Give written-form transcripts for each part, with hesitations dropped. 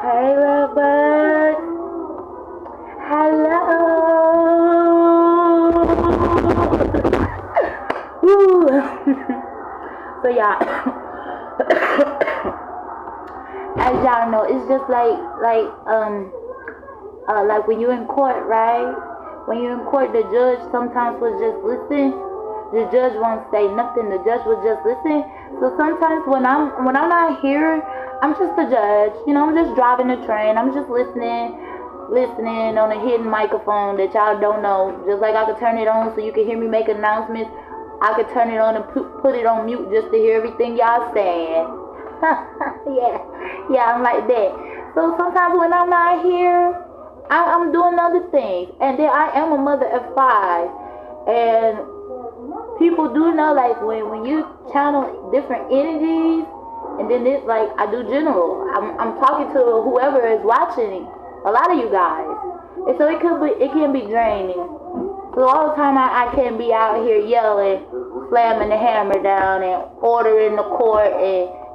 Hey, love bud. Hello. Woo. So y'all, as y'all know, it's just like when you're in court, right? When you're in court, the judge sometimes will just listen. The judge won't say nothing. The judge will just listen. So sometimes when I'm not here, I'm just the judge. You know, I'm just driving the train. I'm just listening on a hidden microphone that y'all don't know. Just like I could turn it on so you can hear me make announcements, I could turn it on and put it on mute just to hear everything y'all saying. yeah, I'm like that. So sometimes when I'm not here, I'm doing other things. And then I am a mother of 5. And people do know, like, when you channel different energies, and then it's like I do general. I'm talking to whoever is watching, a lot of you guys, and so it can be draining. So all the time I can't be out here yelling, slamming the hammer down, and ordering the court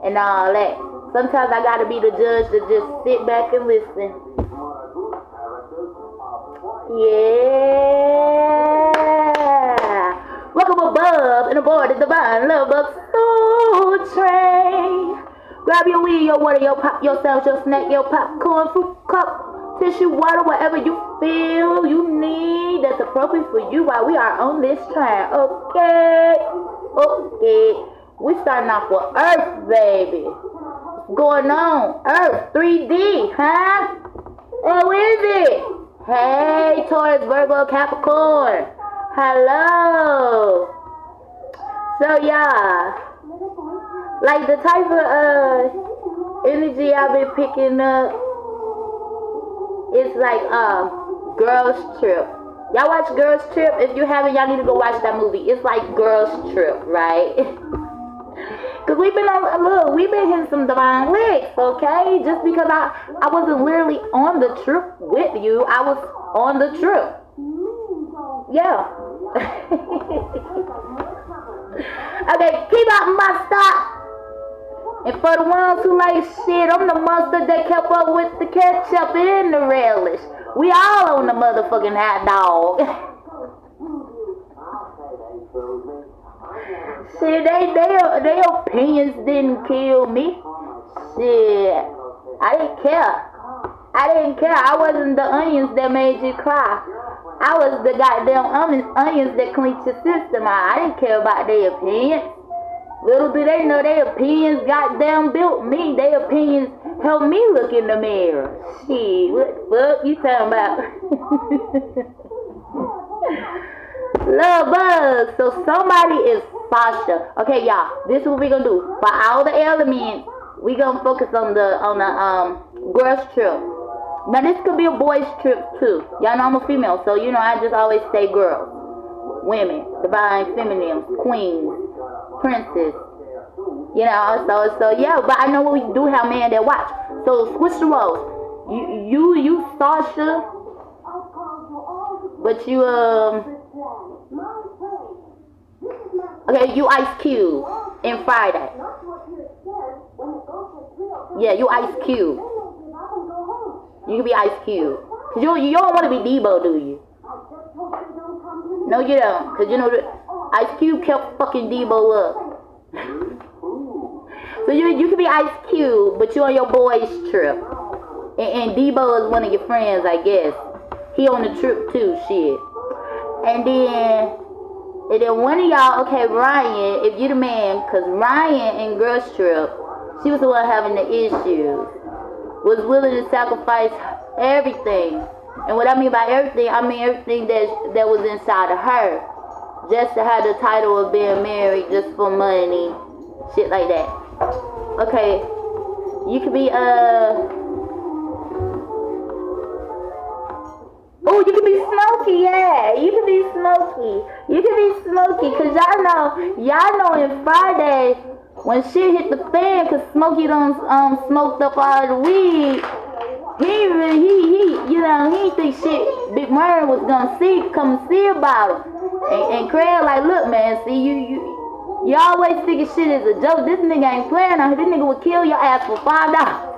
and all that. Sometimes I gotta be the judge to just sit back and listen. Yeah. Welcome above and aboard the divine love of soul train. Grab your weed, your water, your pop, your sandwich, your snack, your popcorn, fruit cup, tissue, water, whatever you feel you need that's appropriate for you while we are on this train. Okay. We starting off with Earth, baby. What's going on? Earth, 3D, huh? Oh, is it? Hey, Taurus, Virgo, Capricorn. Hello. So yeah, like the type of energy I've been picking up, it's like Girls Trip. Y'all watch Girls Trip? If you haven't, y'all need to go watch that movie. It's like Girls Trip, right? Cause we've been hitting some divine licks, okay? Just because I wasn't literally on the trip with you, I was on the trip. Yeah. Okay, keep out my stop. And for the ones who like shit, I'm the mustard that kept up with the ketchup and the relish. We all on the motherfucking hot dog. Shit, they opinions didn't kill me. Shit, I didn't care. I wasn't the onions that made you cry. I was the goddamn onions that cleaned your system out. I didn't care about their opinions. Little do they know their opinions goddamn built me. Their opinions helped me look in the mirror. Shit, what the fuck you talking about? Love bugs. So somebody is Sasha. Okay, y'all. This is what we gonna do. For all the elements, we gonna focus on the girls trip. Now this could be a boys trip too. Y'all know I'm a female, so you know I just always say girls, women, divine feminines, queens, princess. You know, so yeah. But I know we do have men that watch. So switch the roles. You Sasha, but you okay, you Ice Cube in Friday. Yeah, you Ice Cube. You can be Ice Cube. Cause you don't want to be Debo, do you? No, you don't. Cause you know Ice Cube kept fucking Debo up. So you can be Ice Cube, but you on your boys trip. And Debo is one of your friends, I guess. He on the trip too, shit. And then one of y'all, okay, Ryan, if you the man, cause Ryan in Girls Trip, she was the one having the issues, was willing to sacrifice everything. And what I mean by everything, I mean everything that was inside of her, just to have the title of being married, just for money, shit like that. Okay, you could be oh, you can be Smokey, yeah. You can be Smokey, cause y'all know in Friday when shit hit the fan, cause Smokey done smoked up all the weed. He didn't think shit Big Murray was gonna come see about him. And Craig like, look man, see you always thinking shit is a joke. This nigga ain't playing on. This nigga would kill your ass for $5.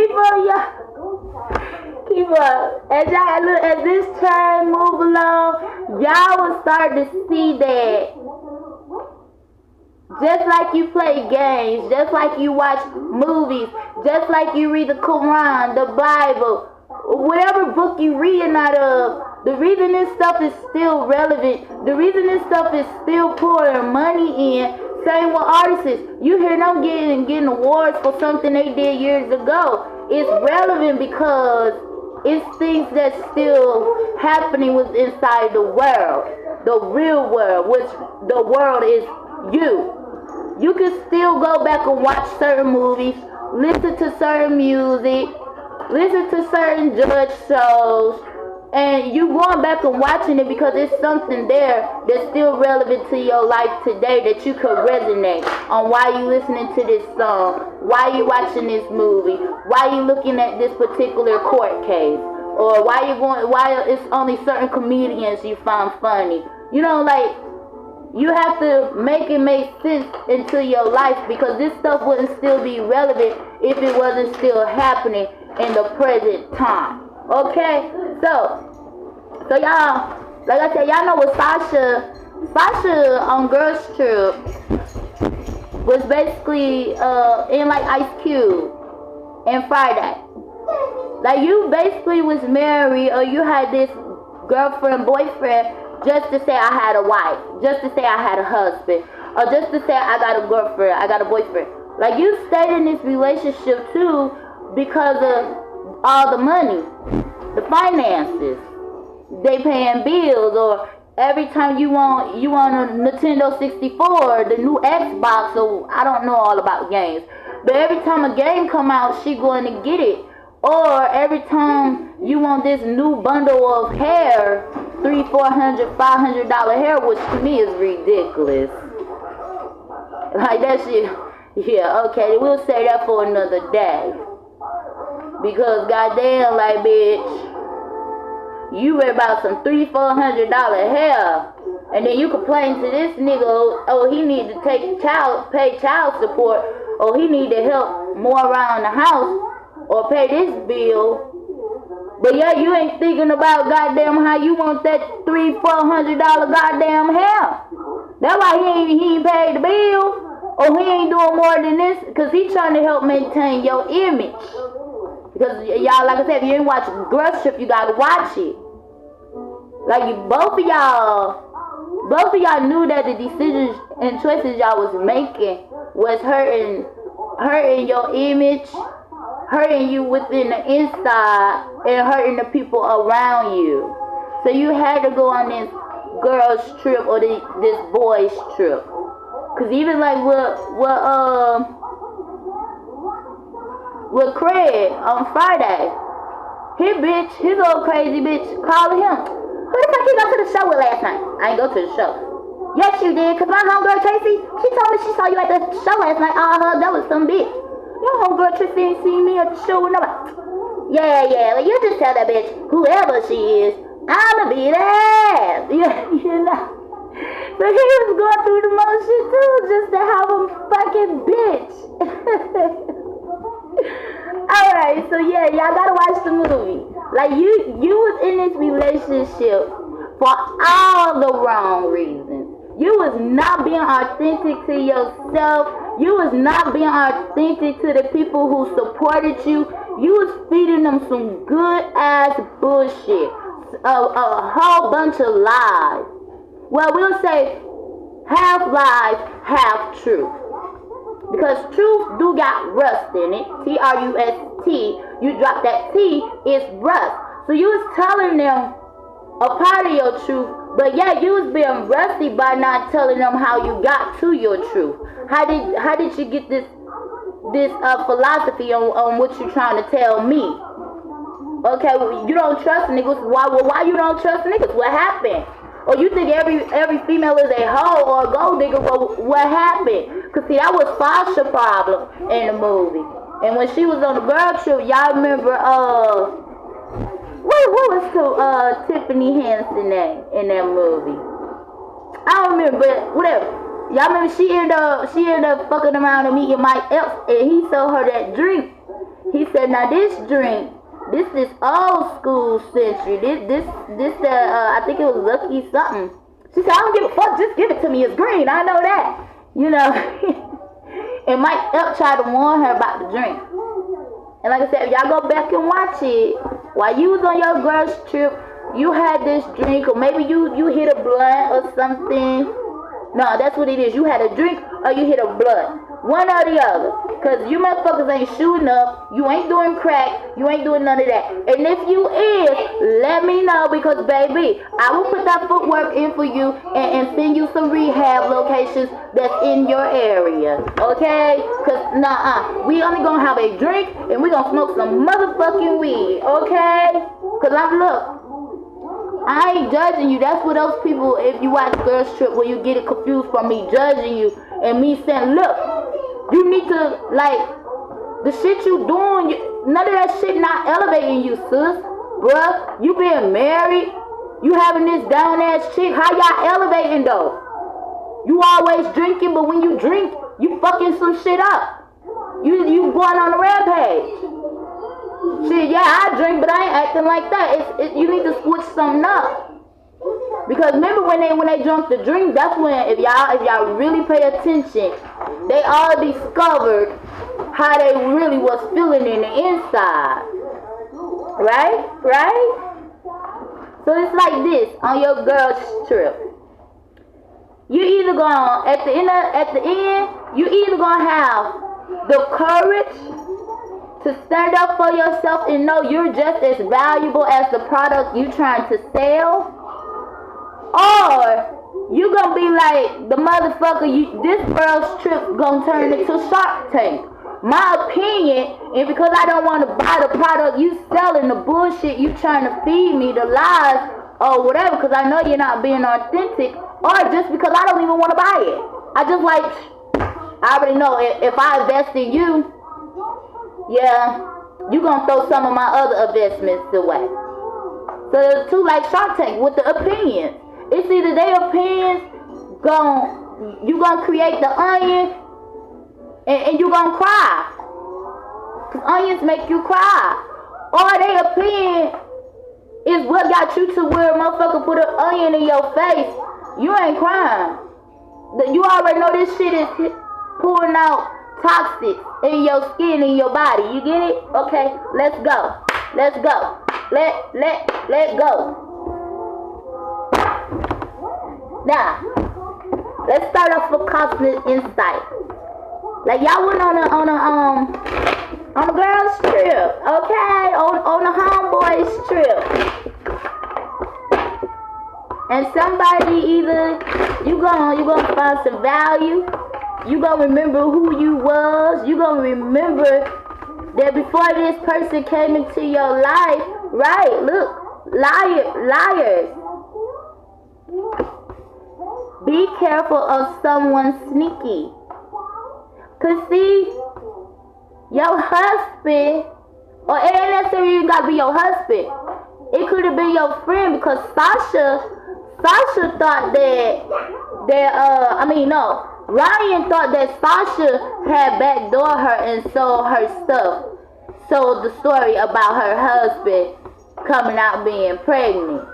keep on, y'all. Keep up. As y'all look as this train move along, y'all will start to see that. Just like you play games, just like you watch movies, just like you read the Quran, the Bible, whatever book you reading out of, the reason this stuff is still relevant, the reason this stuff is still pouring money in, same with artists. You hear them getting awards for something they did years ago. It's relevant because it's things that's still happening with inside the world, the real world, which the world is you. You can still go back and watch certain movies, listen to certain music, listen to certain judge shows, and you going back and watching it because it's something there that's still relevant to your life today that you could resonate on why you listening to this song, why you watching this movie, why you looking at this particular court case, or why it's only certain comedians you find funny. You know, like, you have to make it make sense into your life because this stuff wouldn't still be relevant if it wasn't still happening in the present time. Okay? So y'all, like I said, y'all know what Sasha on Girls Trip was basically in like Ice Cube and Friday. Like, you basically was married or you had this girlfriend, boyfriend, just to say I had a wife, just to say I had a husband, or just to say I got a girlfriend, I got a boyfriend. Like, you stayed in this relationship too because of all the money, the finances, they paying bills, or every time you want a Nintendo 64, the new Xbox, or I don't know all about games, but every time a game come out, she going to get it. Or every time you want this new bundle of hair, $300, $400, $500 hair, which to me is ridiculous. Like, that shit, yeah, okay, we'll say that for another day. Because goddamn, like, bitch, you worry about some $300, $400 hair, and then you complain to this nigga, oh, he need to pay child support, or he need to help more around the house, or pay this bill. But yeah, you ain't thinking about goddamn how you want that $300, $400 goddamn hair. That's why he ain't paid the bill, or he ain't doing more than this, because he trying to help maintain your image. Because y'all, like I said, if you ain't watch Girls Trip, you gotta watch it. Like, both of y'all knew that the decisions and choices y'all was making was hurting your image, hurting you within the inside, and hurting the people around you. So you had to go on this girls trip or this boys trip. Cause even like with Craig on Friday, his old crazy bitch calling him. Who the fuck you go to the show with last night? I ain't go to the show. Yes, you did, cause my homegirl Tracy, she told me she saw you at the show last night. That was some bitch. Your homegirl Tracy ain't seen me at the show with nobody. Yeah, well, you just tell that bitch, whoever she is, I'ma be there. Yeah, you know. So he was going through the motion too, just to have a fucking bitch. Alright, so yeah, y'all gotta watch the movie. Like, you was in this relationship for all the wrong reasons. You was not being authentic to yourself. You was not being authentic to the people who supported you. You was feeding them some good ass bullshit. A whole bunch of lies. Well, we'll say half lies, half truth. Because truth do got rust in it. T-R-U-S-T. You drop that T, it's rust. So you was telling them a part of your truth, but yeah, you was being rusty by not telling them how you got to your truth. How did you get this philosophy on what you trying to tell me? Okay, well, you don't trust niggas. Why you don't trust niggas? What happened? Or you think every female is a hoe or a gold digger? Well, what happened? Cause see, that was Sasha's problem in the movie. And when she was on the girl trip, y'all remember what was Tiffany Hansen name in that movie? I don't remember, but whatever. Y'all remember she ended up fucking around and meeting Mike Epps, and he sold her that drink. He said, now this drink, this old school century. I think it was Lucky something. She said, I don't give a fuck, just give it to me. It's green. I know that. You know. And Mike Epps tried to warn her about the drink. And like I said, y'all go back and watch it. While you was on your girl's trip, you had this drink, or maybe you hit a blunt or something. No, that's what it is. You had a drink or you hit a blunt. One or the other. Because you motherfuckers ain't shooting up. You ain't doing crack. You ain't doing none of that. And if you is, let me know. Because, baby, I will put that footwork in for you and send you some rehab locations that's in your area. Okay? Because, we only going to have a drink and we going to smoke some motherfucking weed. Okay? Because, look. I ain't judging you. That's what those people, if you watch Girls Trip, where you get it confused from me judging you and me saying, look, you need to, like, the shit you doing, none of that shit not elevating you, sis. Bruh, you being married, you having this down-ass chick, how y'all elevating, though? You always drinking, but when you drink, you fucking some shit up. You going on a rampage. Shit, yeah, I drink, but I ain't acting like that. You need to switch something up. Because remember when they drunk the drink, that's when, if y'all really pay attention, they all discovered how they really was feeling in the inside. Right? So it's like this on your girl's trip. You either gonna, at the end, you either gonna have the courage to stand up for yourself and know you're just as valuable as the product you trying to sell, or you gonna be like the motherfucker. This girl's trip gonna turn into Shark Tank. My opinion, and because I don't want to buy the product you selling, the bullshit you trying to feed me, the lies or whatever, because I know you're not being authentic, or just because I don't even want to buy it. I just like, I already know if I invest in you, yeah, you gonna throw some of my other investments away. So there's two like Shark Tank with the opinions. It's either their opinions you gonna create the onion and you gonna cry. Cause onions make you cry. Or their opinion is what got you to where a motherfucker put an onion in your face. You ain't crying. You already know this shit is pouring out toxic in your skin, in your body. You get it? Okay, let's go. Let go. Now, let's start off with cosmic insight. Like y'all went on a girl's trip, okay? On a homeboy's trip. And somebody either you gonna find some value. You gonna remember who you was. You gonna remember that before this person came into your life, right? Look, liars. Be careful of someone sneaky. Cause see, your husband, or it ain't necessarily you gotta be your husband. It could have been your friend, because Sasha thought Ryan thought that Sasha had backdoored her and sold her stuff. Sold the story about her husband coming out being pregnant.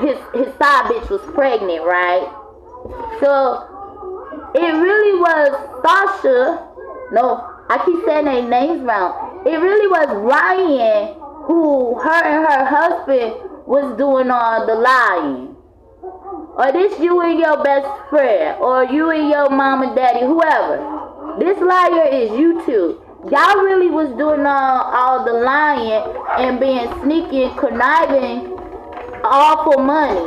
His side bitch was pregnant, right? So it really was Sasha. No, I keep saying their names wrong. It really was Ryan who her and her husband was doing all the lying. Or this you and your best friend, or you and your mom and daddy, whoever. This liar is you two. Y'all really was doing all the lying and being sneaky and conniving, all for money.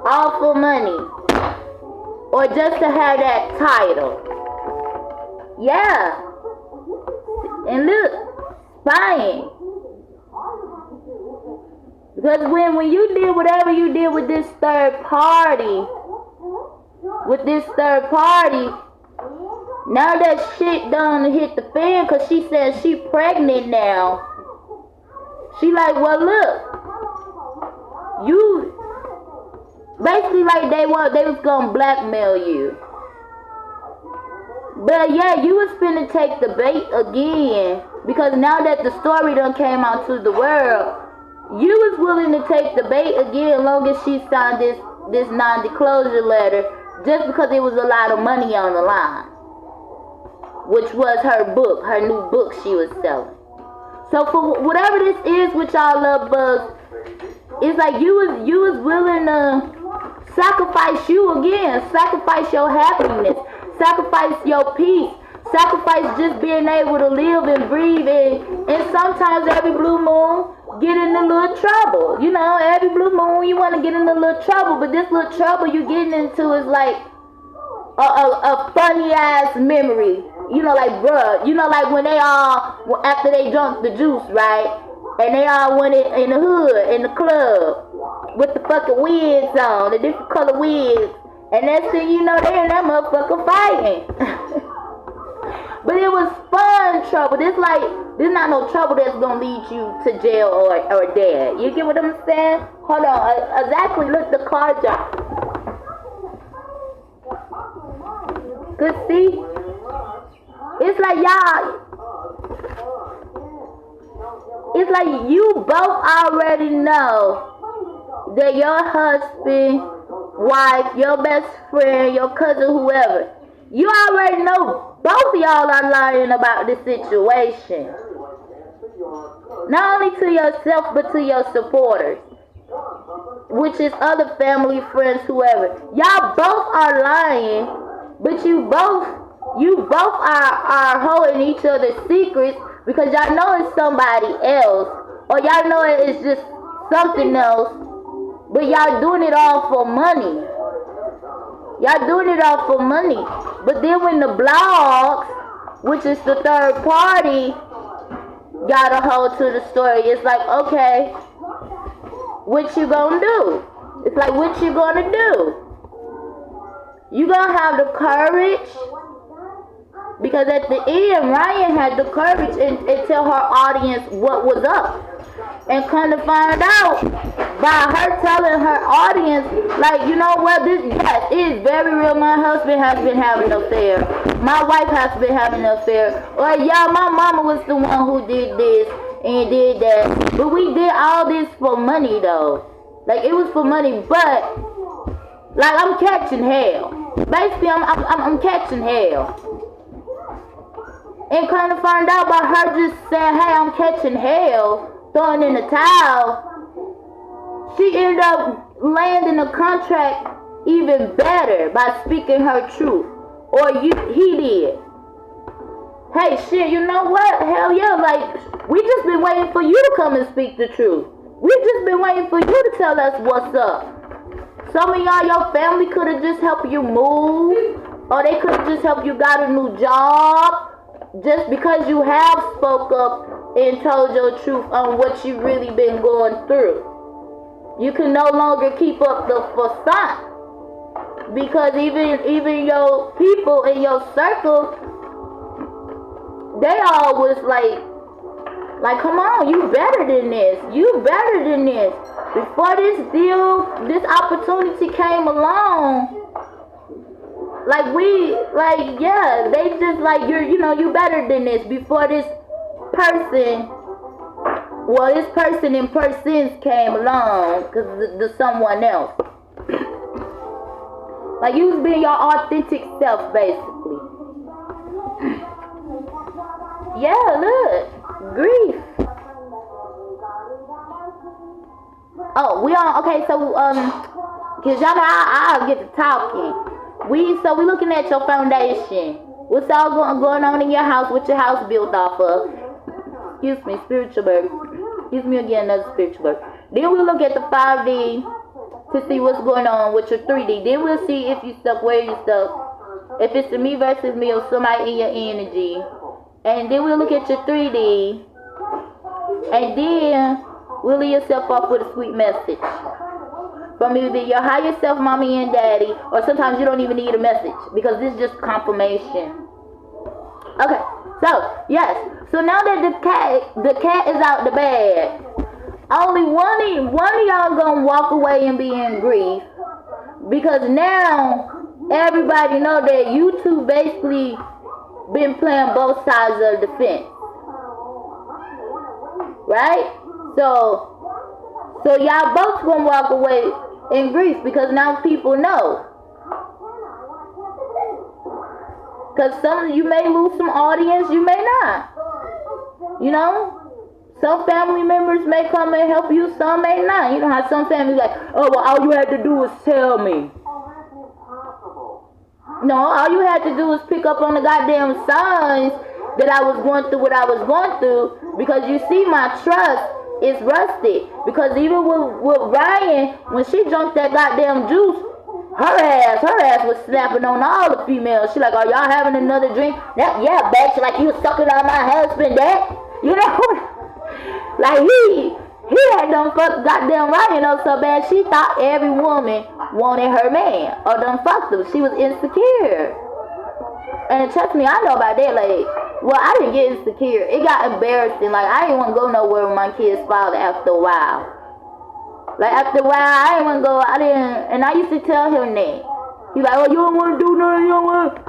All for money. Or just to have that title. Yeah. And look, spying. Because when you did whatever you did with this third party, now that shit done hit the fan, because she says she pregnant now. She like, well look, you basically like they was gonna blackmail you. But yeah, you was finna take the bait again, because now that the story done came out to the world, you was willing to take the bait again, long as she signed this non-disclosure letter, just because it was a lot of money on the line, which was her book, her new book she was selling. So for whatever this is with y'all love bugs, it's like you was willing to sacrifice you again, sacrifice your happiness, sacrifice your peace, sacrifice just being able to live and breathe, and sometimes every blue moon get in a little trouble. You know, every blue moon you want to get in a little trouble, but this little trouble you getting into is like a funny ass memory. You know, like bruh, you know, like when they all, after they drunk the juice, right? And they all went in the hood, in the club, with the fucking wigs on, the different color wigs. And next thing you know, they in that motherfucker fighting. But it was fun trouble. This not no trouble that's gonna lead you to jail or dead. You get what I'm saying? Hold on, exactly, look, the card drop. Cause see, it's like y'all, it's like you both already know that your husband, wife, your best friend, your cousin, whoever, you already know both of y'all are lying about the situation. Not only to yourself, but to your supporters, which is other family, friends, whoever. Y'all both are lying, but you both are holding each other's secrets, because y'all know it's somebody else, or y'all know it's just something else, but y'all doing it all for money. Y'all doing it all for money. But then when the blogs, which is the third party, got a hold to the story, it's like, okay, what you gonna do? It's like, what you gonna do? You gonna have the courage? Because at the end, Ryan had the courage and tell her audience what was up. And come to find out, by her telling her audience, like, you know what, this, yes, it is very real. My husband has been having an affair. My wife has been having an affair. Or, yeah, my mama was the one who did this and did that. But we did all this for money, though. Like, it was for money, but, like, I'm catching hell. Basically, I'm catching hell. And kind of find out by her just saying, hey, I'm catching hell, throwing in the towel, she ended up landing a contract even better by speaking her truth. Or he did. Hey, shit, you know what? Hell yeah, like, we just been waiting for you to come and speak the truth. We just been waiting for you to tell us what's up. Some of y'all, your family could have just helped you move, or they could have just helped you got a new job, just because you have spoke up and told your truth on what you really been going through. You can no longer keep up the facade, because even your people in your circle, they all was like, come on, you better than this. You better than this. Before this deal, this opportunity came along, yeah, they just like, you better than this. Before this person, this person in persons came along, because the someone else. Like, you was being your authentic self, basically. Yeah, look. Grief. Oh, we on, okay, so, because y'all know I'll get to talking. We looking at your foundation. What's all going on in your house? What your house built off of? Excuse me, spiritual bird. Excuse me again, another spiritual bird. Then we'll look at the 5D to see what's going on with your 3D. Then we'll see if you stuck, where you stuck. If it's the me versus me or somebody in your energy. And then we'll look at your 3D. And then we'll leave yourself off with a sweet message from either your higher self, mommy and daddy, or sometimes you don't even need a message, because this is just confirmation. Okay, so yes, so now that the cat is out the bag, only one of y'all gonna walk away and be in grief, because now everybody know that you two basically been playing both sides of the fence. Right? So y'all both gonna walk away in grief because now people know. Because some you may lose some audience, you may not. You know? Some family members may come and help you, some may not. You know how some families like, oh, well, all you had to do was tell me. No, all you had to do was pick up on the goddamn signs that I was going through what I was going through, because you see my trust is rusted. Because even with Ryan, when she drank that goddamn juice, her ass was snapping on all the females. She like, are y'all having another drink? Yeah, bitch, like you was sucking on my husband, that. You know? Like he had done fucked goddamn Ryan up so bad she thought every woman wanted her man or done fucked him. She was insecure. And trust me, I know about that. Like, well, I didn't get insecure. It got embarrassing. Like, I didn't want to go nowhere with my kid's father after a while. Like, after a while, I didn't want to go. And I used to tell him that. He's like, oh, you don't want to do nothing, you don't want to.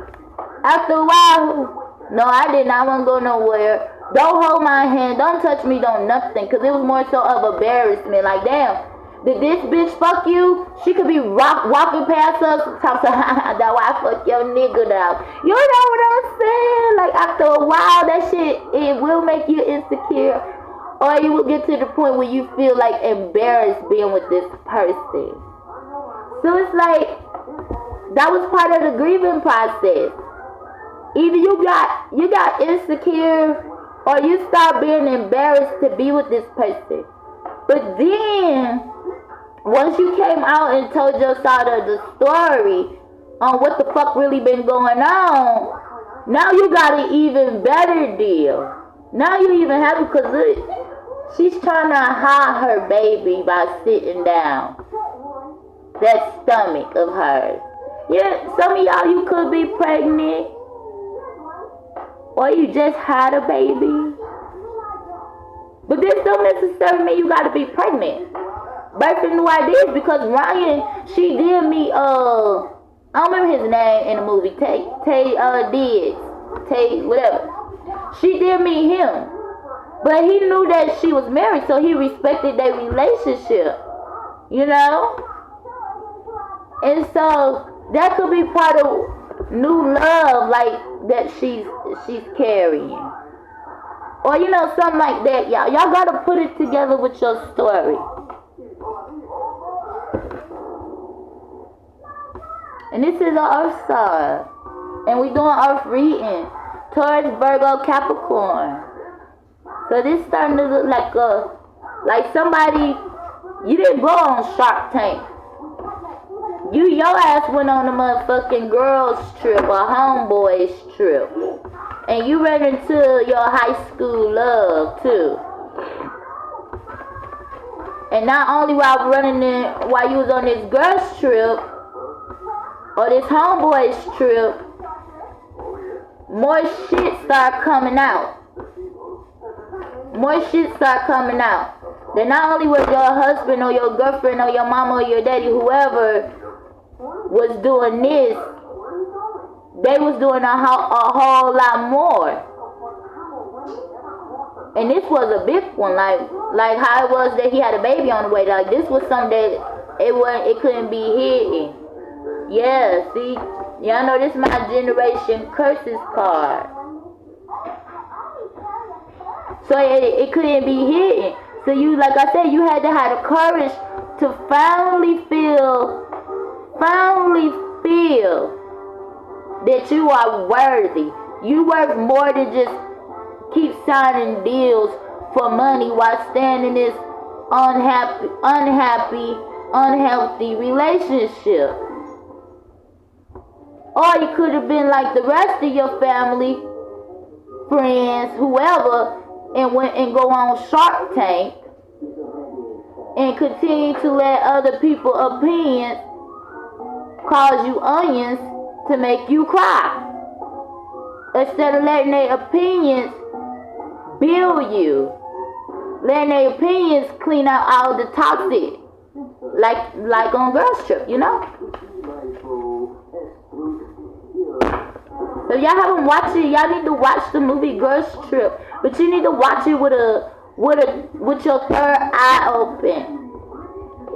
After a while, no, I did not want to go nowhere. Don't hold my hand, don't touch me, don't nothing. Because it was more so of embarrassment. Like, damn, did this bitch fuck you? She could be walking past us and talk to her, that's why I fuck your nigga now. You know what I'm saying? Like, after a while, that shit, it will make you insecure. Or you will get to the point where you feel like embarrassed being with this person. So it's like, that was part of the grieving process. Either you got insecure, or you start being embarrassed to be with this person. But then, once you came out and told your side of the story on what the fuck really been going on, now you got an even better deal. Now you even have it, because she's trying to hide her baby by sitting down. That stomach of hers. Yeah, some of y'all, you could be pregnant. Or you just had a baby. But this don't necessarily mean you gotta be pregnant. Birthing new ideas, because Ryan, she did meet, I don't remember his name in the movie, Tay whatever. She did meet him. But he knew that she was married, so he respected their relationship. You know? And so, that could be part of new love, like, that she's carrying. Or, you know, something like that, y'all. Y'all gotta put it together with your story. And this is our Earth side. And we doing Earth reading. Taurus, Virgo, Capricorn. So this starting to look like somebody, you didn't go on Shark Tank. Your ass went on a motherfucking girls trip or homeboys trip. And you ran into your high school love too. And not only while you was on this girls trip or this homeboys trip, more shit start coming out. More shit start coming out. That not only was your husband or your girlfriend or your mama or your daddy, whoever was doing this, they was doing a whole lot more. And this was a big one, like how it was that he had a baby on the way. Like, this was something that it couldn't be hidden. Yeah, see, y'all know this is my generation curses card. So it couldn't be hidden. So you, like I said, you had to have the courage to finally feel that you are worthy. You worth more than just keep signing deals for money while staying in this unhealthy relationship. Or you could have been like the rest of your family, friends, whoever, and went and go on Shark Tank and continue to let other people's opinions cause you onions to make you cry, instead of letting their opinions build you, letting their opinions clean out all the toxic, like on girls trip, you know. So y'all haven't watched it. Y'all need to watch the movie Girls Trip, but you need to watch it with your third eye open.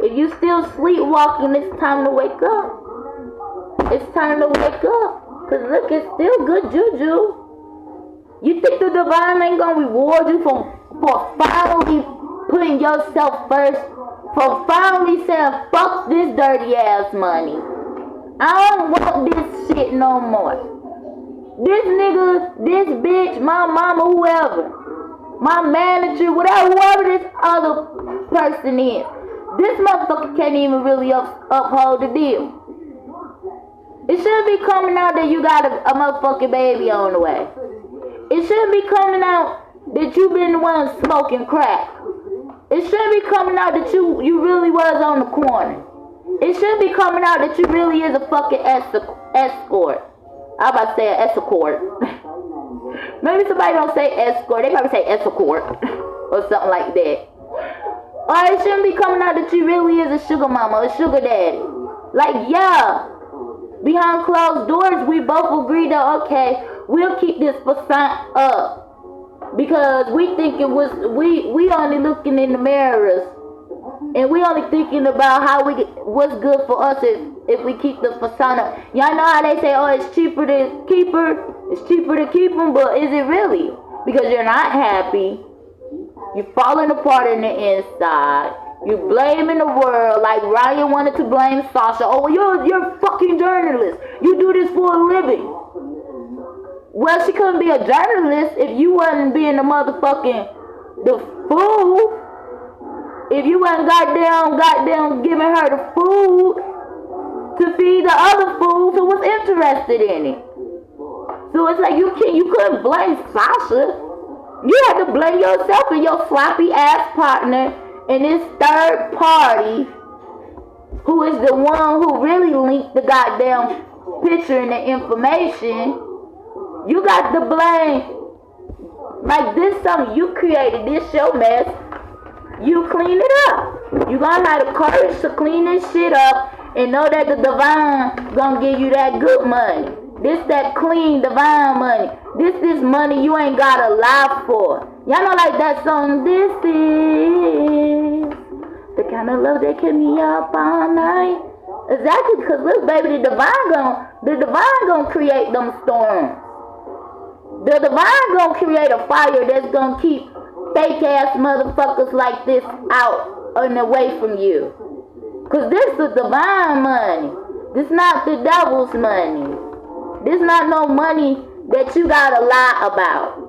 If you still sleepwalking, it's time to wake up. It's time to wake up. Cause look, it's still good juju. You think the divine ain't gonna reward you for finally putting yourself first? For finally saying, fuck this dirty ass money. I don't want this shit no more. This nigga, this bitch, my mama, whoever, my manager, whoever this other person is, this motherfucker can't even really uphold the deal. It shouldn't be coming out that you got a motherfucking baby on the way. It shouldn't be coming out that you been the one smoking crack. It shouldn't be coming out that you really was on the corner. It shouldn't be coming out that you really is a fucking escort. I'm about to say an escort. Maybe somebody don't say escort. They probably say escort or something like that. Or it shouldn't be coming out that you really is a sugar mama, a sugar daddy. Like, yeah, behind closed doors, we both agreed that, okay, we'll keep this facade up. Because we think it was, we only looking in the mirrors. And we only thinking about what's good for us if we keep the facade up. Y'all know how they say, oh, it's cheaper to keep her. It's cheaper to keep them, but is it really? Because you're not happy. You're falling apart in the inside. You're blaming the world like Ryan wanted to blame Sasha. Oh, you're a fucking journalist. You do this for a living. Well, she couldn't be a journalist if you wasn't being the fool. If you wasn't goddamn giving her the food to feed the other fools who was interested in it. So it's like you couldn't blame Sasha. You had to blame yourself and your sloppy ass partner and this third party who is the one who really linked the goddamn picture and the information. You got to blame. Like this something you created, this your mess. You clean it up. You gonna have the courage to clean this shit up and know that the divine gonna give you that good money. This that clean divine money. This money you ain't gotta lie for. Y'all know like that song, this is the kind of love that kept me up all night. Exactly, because look baby, the divine gonna create them storms. The divine gonna create a fire that's gonna keep fake ass motherfuckers like this out and away from you. Cause this is divine money. This not the devil's money. This not no money that you gotta lie about.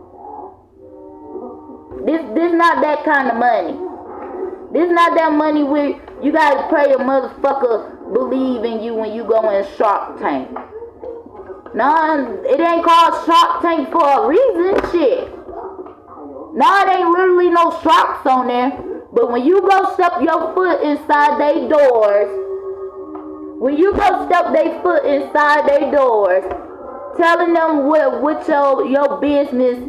This not that kind of money. This not that money where you gotta pray a motherfucker believe in you when you go in Shark Tank. No, it ain't called Shark Tank for a reason, shit. No, it ain't literally no sharks on there. But when you go step your foot inside they doors, telling them what your business,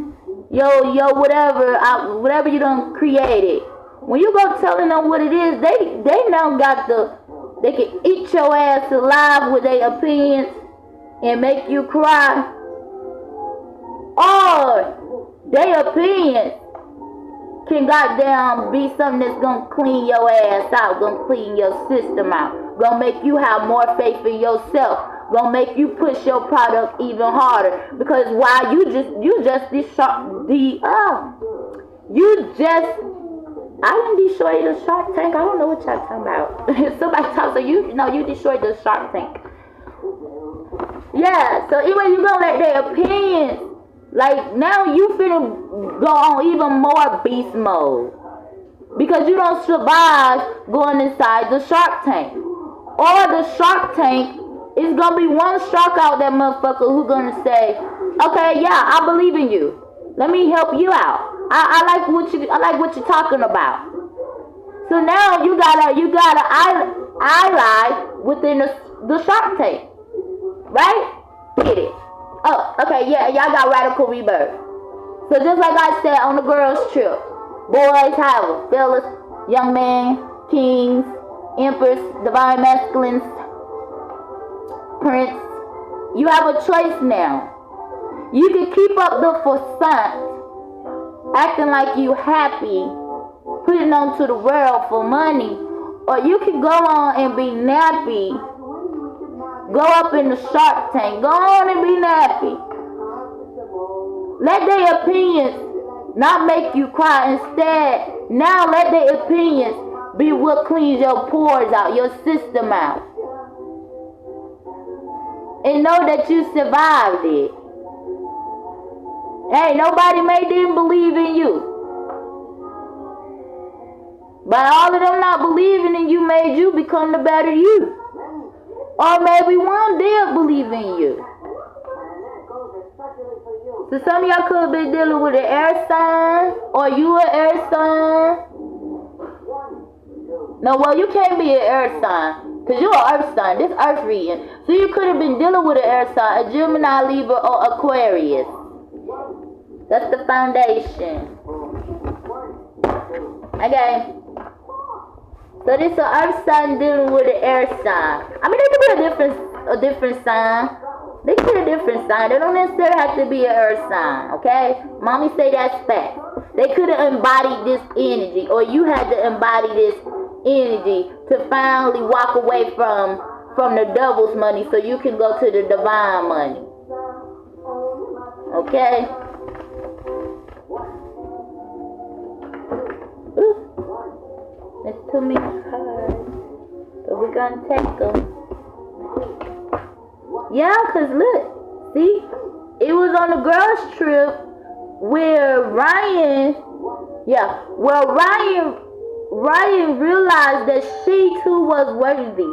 your whatever you done created. When you go telling them what it is, they now they can eat your ass alive with their opinions and make you cry. Or their opinions can goddamn be something that's gonna clean your ass out, gonna clean your system out, gonna make you have more faith in yourself, gonna make you push your product even harder. Because while you just I didn't destroy the Shark Tank. I don't know what y'all talking about. Somebody talks so you destroyed the Shark Tank. Yeah, so anyway, you gonna let their opinions. Like, now you finna go on even more beast mode. Because you don't survive going inside the Shark Tank. Or the Shark Tank is gonna be one shark out that motherfucker who's gonna say, okay, yeah, I believe in you. Let me help you out. I like what you're talking about. So now you gotta ally within the Shark Tank. Right? Get it. Oh, okay, yeah, y'all got radical rebirth. So just like I said on the girls trip, boys, however, fellas, young men, kings, empress, divine masculines, prince, you have a choice now. You can keep up the facade, acting like you happy, putting on to the world for money, or you can go on and be nappy. Go up in the Shark Tank. Go on and be nappy. Let their opinions not make you cry. Instead, now let their opinions be what cleans your pores out, your system out. And know that you survived it. Hey, nobody didn't believe in you. But all of them not believing in you made you become the better you. Or maybe one did believe in you. So some of y'all could have been dealing with an air sign, or you an air sign. No, well, you can't be an air sign, because you're an earth sign. This earth reading. So you could have been dealing with an air sign, a Gemini, Libra, or Aquarius. That's the foundation. Okay. So this is an earth sign dealing with an air sign. I mean, they could be a different sign. They could be a different sign. They don't necessarily have to be an earth sign, okay? Mommy say that's fact. They could have embodied this energy, or you had to embody this energy to finally walk away from the devil's money so you can go to the divine money. Okay? Ooh. There's too many cards. But we're gonna take them. Yeah, cause look, see, it was on a girls' trip where Ryan realized that she too was worthy.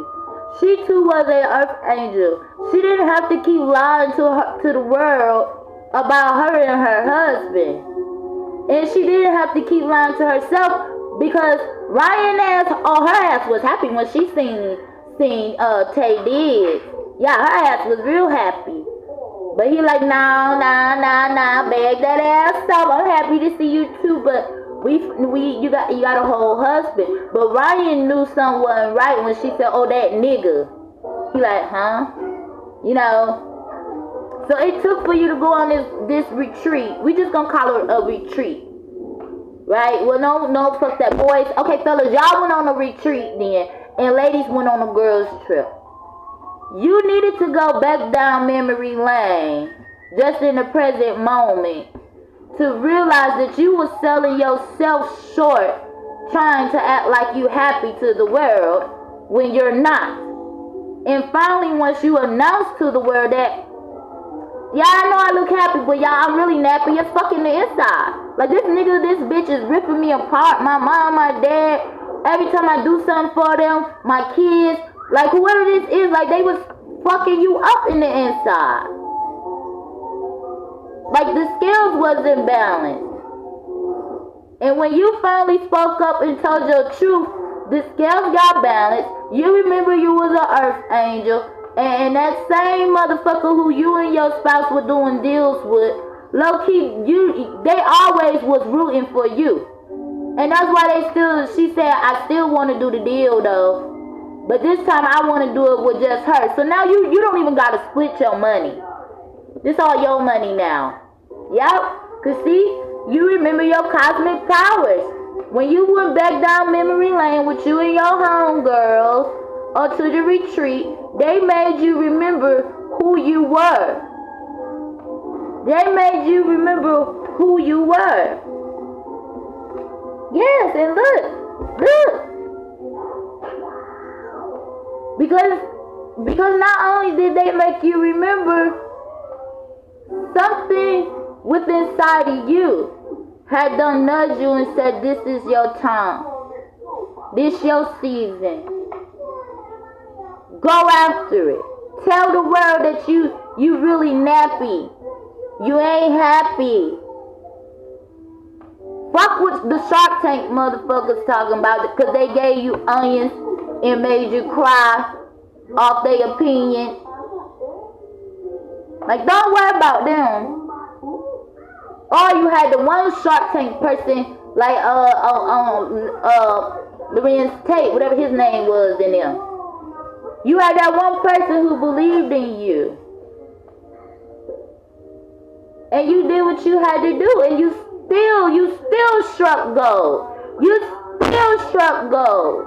She too was an archangel. She didn't have to keep lying to the world about her and her husband, and she didn't have to keep lying to herself because her ass was happy when she seen Tay did. Yeah, her ass was real happy. But he like, nah, bag that ass up. I'm happy to see you too, but you got a whole husband. But Ryan knew something wasn't right when she said, oh, that nigga. He like, huh? You know. So it took for you to go on this retreat. We just gonna call it a retreat. Right? Well, no, fuck that. Boys, okay, fellas, y'all went on a retreat then, and ladies went on a girls' trip. You needed to go back down memory lane, just in the present moment, to realize that you were selling yourself short, trying to act like you happy to the world when you're not. And finally, once you announce to the world that, yeah, I know I look happy, but y'all, I'm really nappy as fuck in the inside. Like, this bitch is ripping me apart. My mom, my dad, every time I do something for them, my kids, like, whoever this is, like, they was fucking you up in the inside. Like, the scales was imbalanced. And when you finally spoke up and told your truth, the scales got balanced. You remember you was an earth angel. And that same motherfucker who you and your spouse were doing deals with, low-key, they always was rooting for you. And that's why she said, I still want to do the deal, though. But this time, I want to do it with just her. So now you don't even got to split your money. This all your money now. Yep. Because see, you remember your cosmic powers. When you went back down memory lane with you and your homegirls, or to the retreat, they made you remember who you were. They made you remember who you were. Yes, and look. Because not only did they make you remember, something within inside of you had done nudged you and said, this is your time. This your season. Go after it. Tell the world that you really nappy. You ain't happy. Fuck what the Shark Tank motherfuckers talking about, because they gave you onions and made you cry off their opinion. Like, don't worry about them. Or you had the one Shark Tank person, like Lorenz Tate, whatever his name was in them. You had that one person who believed in you. And you did what you had to do, and you still struck gold. You still struck gold.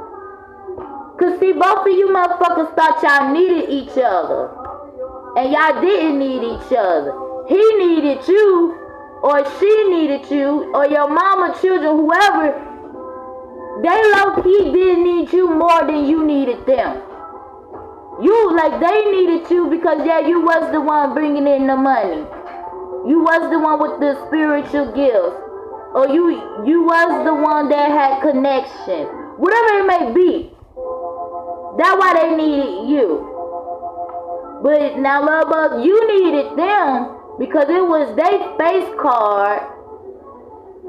Cause see, both of you motherfuckers thought y'all needed each other. And y'all didn't need each other. He needed you, or she needed you, or your mama, children, whoever. They low-key didn't need you more than you needed them. You, like, they needed you because, yeah, you was the one bringing in the money. You was the one with the spiritual gifts. Or you was the one that had connection. Whatever it may be. That's why they needed you. But now, love bug, you needed them because it was their face card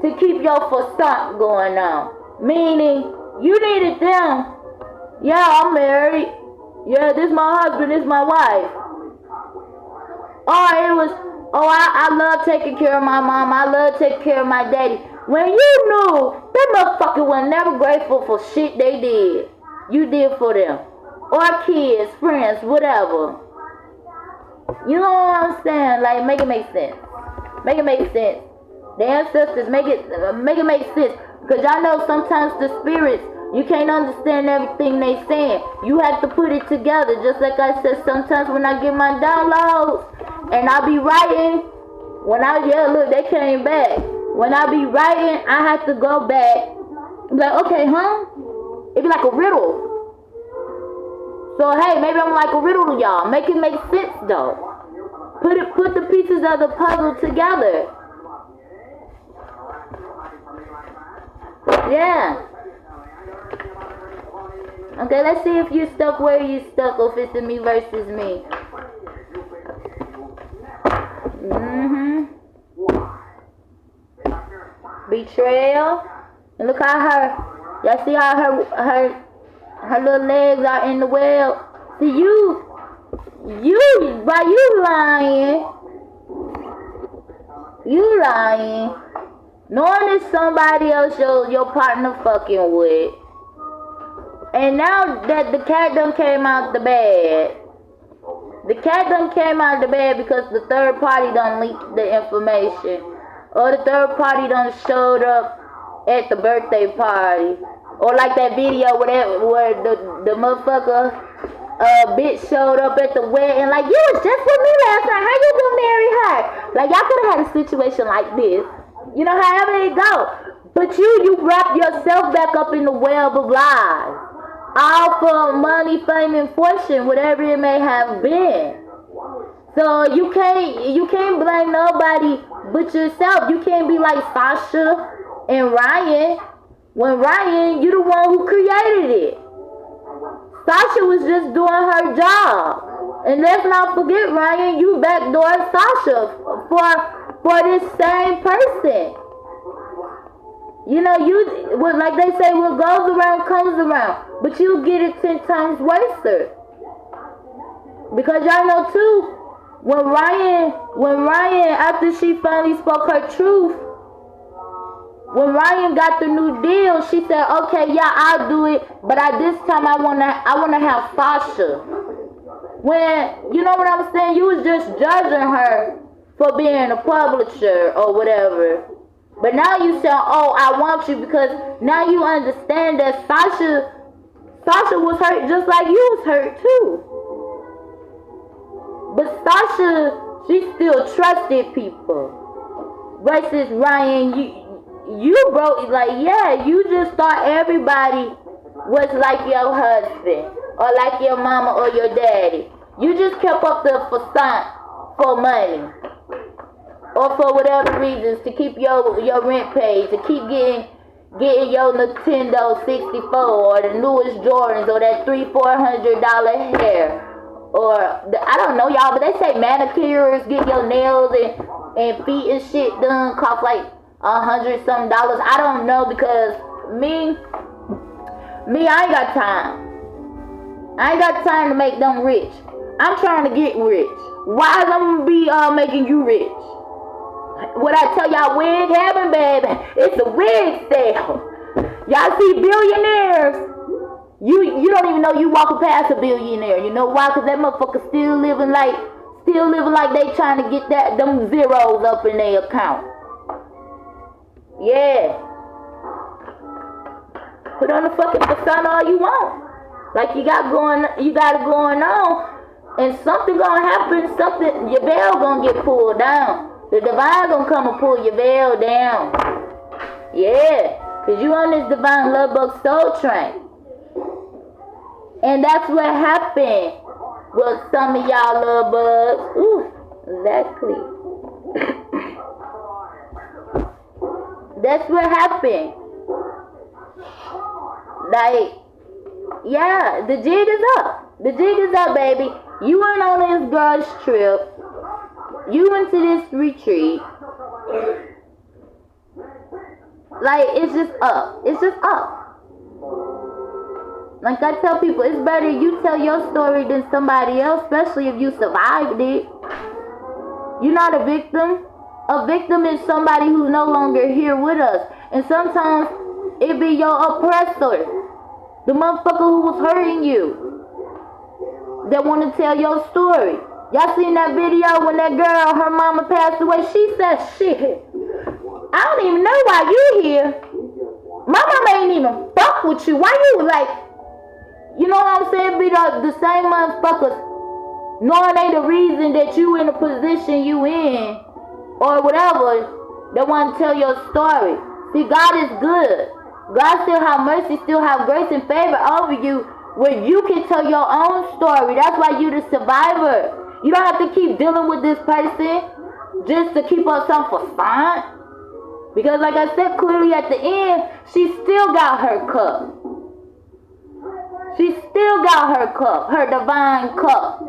to keep your facade going on. Meaning, you needed them. Yeah, I'm married. Yeah, this my husband, this my wife. Or it was, I love taking care of my mom. I love taking care of my daddy. When you knew that motherfucker was never grateful for shit they did. You did for them. Or kids, friends, whatever. You know what I'm saying? Like, make it make sense. Make it make sense. The ancestors, make it make sense. Because y'all know sometimes the spirits, you can't understand everything they saying. You have to put it together. Just like I said, sometimes when I get my downloads and I be writing, look, they came back. When I be writing, I have to go back. Like, okay, huh? It be like a riddle. So hey, maybe I'm like a riddle to y'all. Make it make sense though. Put the pieces of the puzzle together. Yeah. Okay, let's see if you stuck where you stuck, or if it's me versus me. Betrayal. And look how y'all see how her little legs are in the well. See by you lying, knowing it's somebody else your partner fucking with. And now that the cat done came out the bed. The cat done came out the bed because the third party done leaked the information. Or the third party done showed up at the birthday party. Or like that video where the motherfucker bitch showed up at the wedding. Like, you was just with me last night. How you gonna marry her? Like, y'all could have had a situation like this. You know, however it go. But you wrap yourself back up in the web of lies. All for money, fame, and fortune, whatever it may have been. So you can't blame nobody but yourself. You can't be like Sasha and Ryan. When Ryan, you the one who created it. Sasha was just doing her job. And let's not forget, Ryan, you backdoored Sasha for this same person. You know, like they say, what goes around comes around. But you get it 10 times worse. Because y'all know too, when Ryan, after she finally spoke her truth, when Ryan got the new deal, she said, okay, yeah, I'll do it, but this time I wanna have Sasha. When, you know what I'm saying, you was just judging her for being a publisher or whatever. But now you say, oh, I want you, because now you understand that Sasha was hurt just like you was hurt too. But Sasha, she still trusted people. Versus Ryan, you broke, like, yeah, you just thought everybody was like your husband, or like your mama or your daddy. You just kept up the facade for money. Or for whatever reasons, to keep your rent paid, to keep getting your Nintendo 64, or the newest Jordans, or that $300-400 hair. Or, I don't know, y'all, but they say manicures, get your nails and feet and shit done, cost like $100-something. I don't know, because me, I ain't got time. I ain't got time to make them rich. I'm trying to get rich. Why is I'm gonna be making you rich? What I tell y'all, wig heaven, baby. It's a wig sale. Y'all see billionaires. You don't even know you walking past a billionaire. You know why? Because that motherfucker still living like still living like they trying to get them zeros up in their account. Yeah. Put on the fucking persona all you want. Like you got it going on, and something gonna happen. Something, your veil gonna get pulled down. The divine gonna come and pull your veil down. Yeah, cause you on this divine love bug soul train, and that's what happened with some of y'all love bugs. Ooh, exactly. That's what happened. Like, yeah, the jig is up. The jig is up, baby. You went on this girl's trip. You went to this retreat. Like, it's just up. It's just up. Like I tell people, it's better you tell your story than somebody else, especially if you survived it. You're not a victim. A victim is somebody who's no longer here with us. And sometimes it be your oppressor. The motherfucker who was hurting you. That want to tell your story. Y'all seen that video when that girl, her mama passed away? She said, shit, I don't even know why you here. My mama ain't even fuck with you. Why you like, you know what I'm saying? Be the same motherfuckers knowing they the reason that you in the position you in or whatever, that want to tell your story. See, God is good. God still have mercy, still have grace and favor over you where you can tell your own story. That's why you the survivor. You don't have to keep dealing with this person just to keep up some facade. Because like I said clearly at the end, she still got her cup. She still got her cup, her divine cup.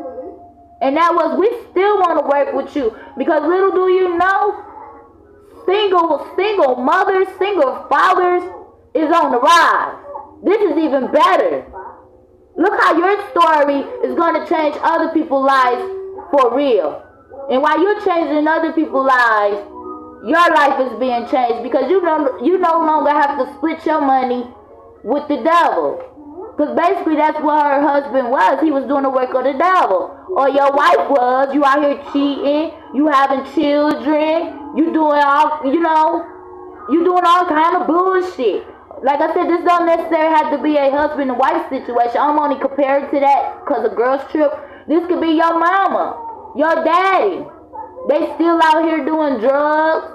And that was, we still want to work with you. Because little do you know, single mothers, single fathers is on the rise. This is even better. Look how your story is going to change other people's lives for real. And while you're changing other people's lives, your life is being changed because you no longer have to split your money with the devil. Because basically that's what her husband was. He was doing the work of the devil. Or your wife was. You out here cheating. You having children. You doing all, you doing all kind of bullshit. Like I said, this don't necessarily have to be a husband and wife situation. I'm only comparing to that because of girls trip. This could be your mama, your daddy. They still out here doing drugs.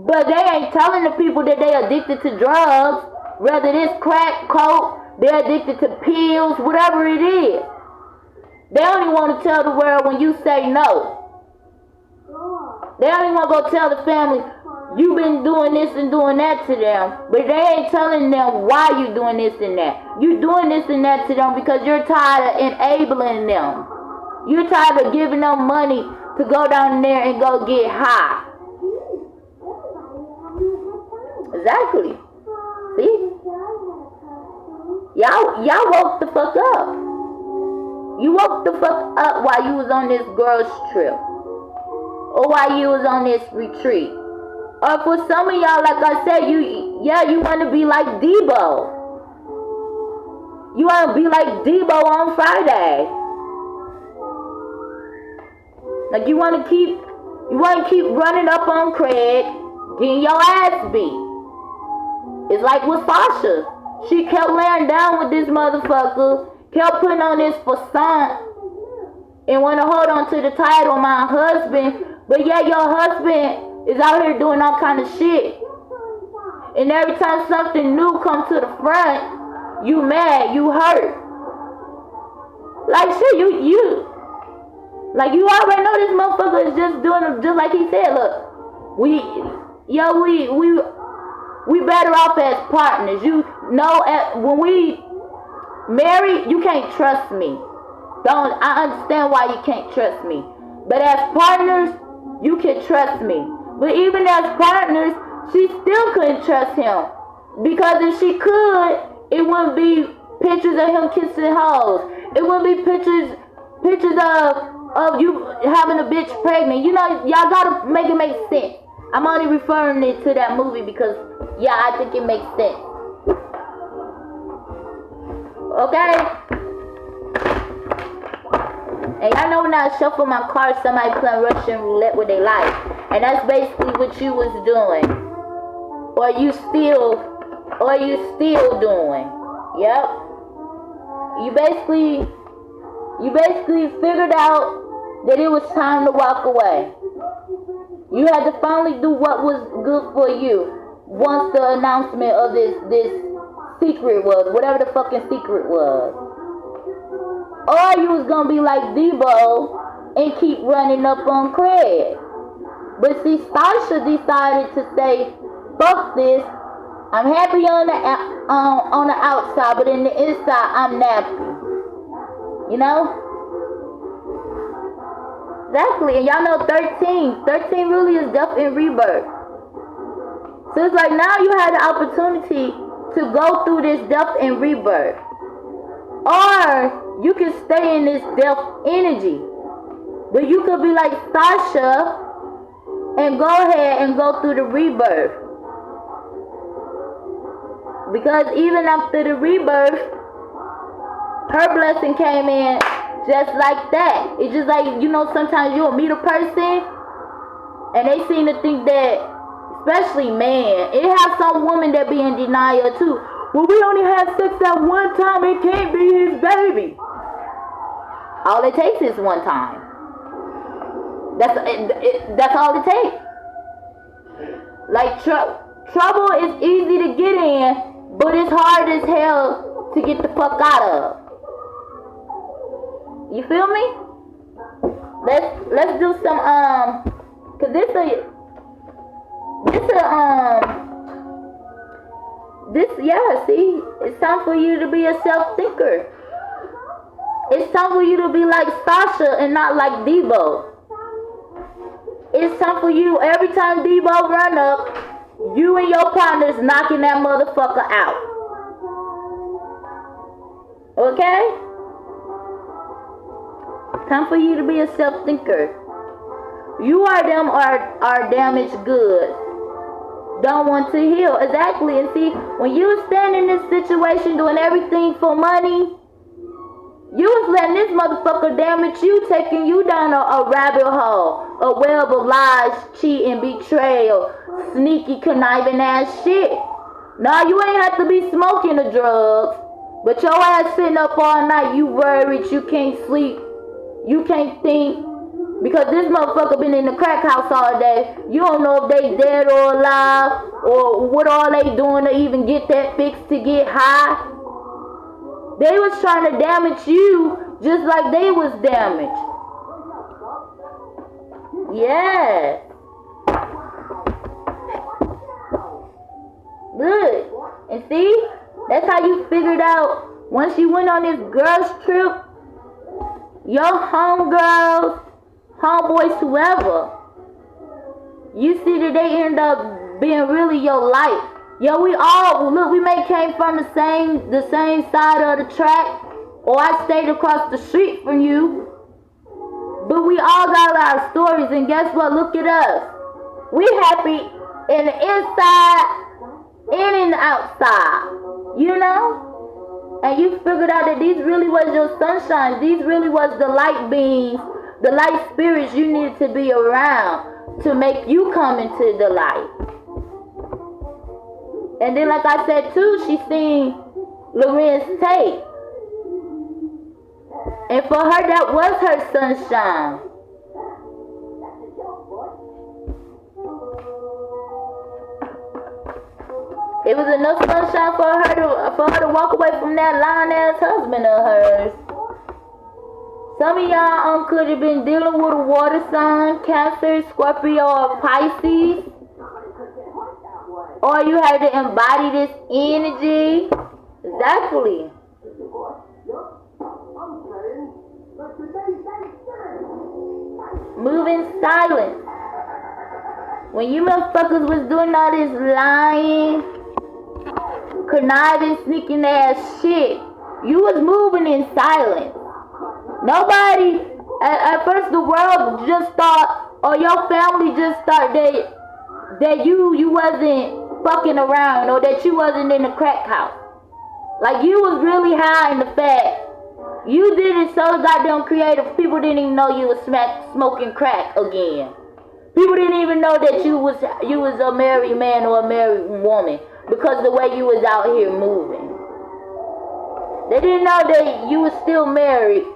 But they ain't telling the people that they addicted to drugs. Whether it's crack, coke, they're addicted to pills, whatever it is. They only want to tell the world when you say no. They only want to go tell the family, you've been doing this and doing that to them. But they ain't telling them why you doing this and that. You doing this and that to them because you're tired of enabling them. You're tired of giving them money to go down there and go get high. Exactly. See? Y'all woke the fuck up. You woke the fuck up while you was on this girl's trip. Or while you was on this retreat. Or for some of y'all, like I said, you want to be like Debo. You want to be like Debo on Friday. Like you want to keep running up on Craig, getting your ass beat. It's like with Sasha. She kept laying down with this motherfucker, kept putting on this facade, and want to hold on to the title, my husband. But yeah, your husband is out here doing all kind of shit. And every time something new comes to the front, you mad, you hurt. Like shit, you already know this motherfucker is just doing it just like he said. Look, we better off as partners. You know, when we married, you can't trust me. I understand why you can't trust me. But as partners, you can trust me. But even as partners, she still couldn't trust him. Because if she could, it wouldn't be pictures of him kissing hoes. It wouldn't be pictures of you having a bitch pregnant. You know, y'all gotta make it make sense. I'm only referring it to that movie because, yeah, I think it makes sense. Okay? And y'all know when I shuffle my cards, somebody playing Russian roulette with their life. And that's basically what you was doing. Or you still doing. Yep. You basically figured out that it was time to walk away. You had to finally do what was good for you once the announcement of this secret was, whatever the fucking secret was. Or you was gonna be like Debo and keep running up on Craig. But see, Sasha decided to say, fuck this. I'm happy on the outside, but in the inside, I'm nappy. You know? Exactly. And y'all know 13. 13 really is death and rebirth. So it's like now you had the opportunity to go through this death and rebirth. Or you can stay in this death energy. But you could be like Sasha and go ahead and go through the rebirth. Because even after the rebirth, her blessing came in just like that. It's just like, you know, sometimes you'll meet a person and they seem to think that, especially man, it has some women that be in denial too. Well, we only had sex at one time, it can't be his baby. All it takes is one time. That's all it takes. Like trouble is easy to get in, but it's hard as hell to get the fuck out of. You feel me? Let's do some cause this yeah, see, it's time for you to be a self-thinker. It's time for you to be like Sasha and not like Debo. It's time for you, every time Debo run up, you and your partner's knocking that motherfucker out. Okay? Time for you to be a self-thinker. You are damaged goods. Don't want to heal. Exactly. And see, when you stand in this situation doing everything for money, you was letting this motherfucker damage you, taking you down a rabbit hole, a web of lies, cheating, betrayal, sneaky, conniving ass shit. Now you ain't have to be smoking the drugs, but your ass sitting up all night, you worried, you can't sleep, you can't think, because this motherfucker been in the crack house all day. You don't know if they dead or alive, or what all they doing to even get that fix to get high. They was trying to damage you just like they was damaged. Yeah. Good. And see, that's how you figured out once you went on this girls trip, your homegirls, homeboys, whoever, you see that they end up being really your life. Yo, we may came from the same side of the track, or I stayed across the street from you, but we all got our stories, and guess what? Look at us. We happy in the inside and in the outside, you know? And you figured out that these really was your sunshine. These really was the light beings, the light spirits you needed to be around to make you come into the light. And then, like I said too, she seen Lorenz Tate. And for her, that was her sunshine. It was enough sunshine for her to walk away from that lying-ass husband of hers. Some of y'all could have been dealing with a water sign, Cancer, Scorpio, or Pisces. Or you had to embody this energy. Exactly. Move in silence. When you motherfuckers was doing all this lying, conniving, sneaking ass shit, you was moving in silence. Nobody, at first the world just thought, or your family just thought that you wasn't fucking around, or that you wasn't in the crack house. Like, you was really high in the fact You did it so goddamn creative. People didn't even know you was smoking crack again. People didn't even know that you was a married man or a married woman because of the way you was out here moving. They didn't know that you was still married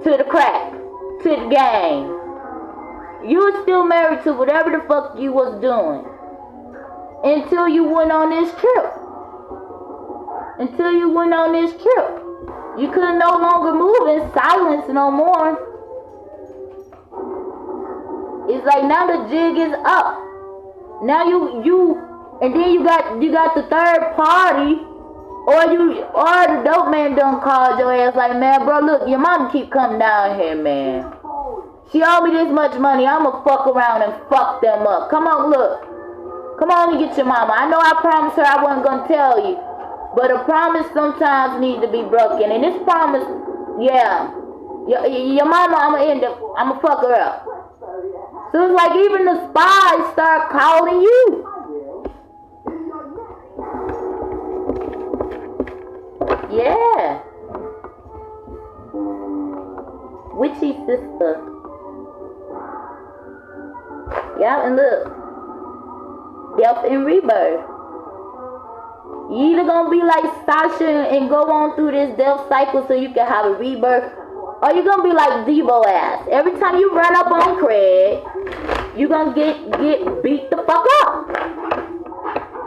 to the crack, to the gang. You was still married to whatever the fuck you was doing until you went on this trip. Until you went on this trip. You could no longer move in silence no more. It's like now the jig is up. Now and then you got the third party, or the dope man done called your ass like, man, bro, look, your mama keep coming down here, man. She owe me this much money. I'ma fuck around and fuck them up. Come on, look. Come on and get your mama. I know I promised her I wasn't gonna tell you. But a promise sometimes needs to be broken. And this promise, yeah. Your mama, I'ma fuck her up. So it's like even the spies start calling you. Yeah. Witchy sister. Yeah, and look. Death and rebirth. You either gonna be like Sasha and go on through this death cycle so you can have a rebirth, or you gonna be like Debo ass. Every time you run up on Craig, you gonna get beat the fuck up.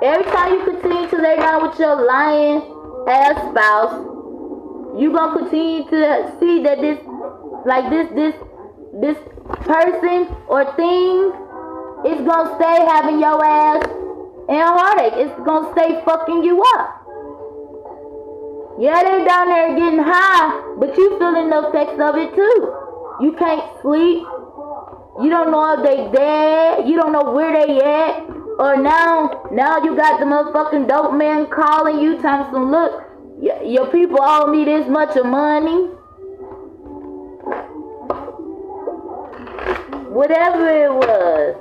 Every time you continue to lay down with your lying ass spouse, you gonna continue to see that this person or thing is gonna stay having your ass and heartache. It's gonna stay fucking you up. Yeah, they down there getting high, but you feeling the effects of it too. You can't sleep. You don't know if they dead. You don't know where they at. Or now you got the motherfucking dope man calling you, telling some, look, your people owe me this much of money. Whatever it was.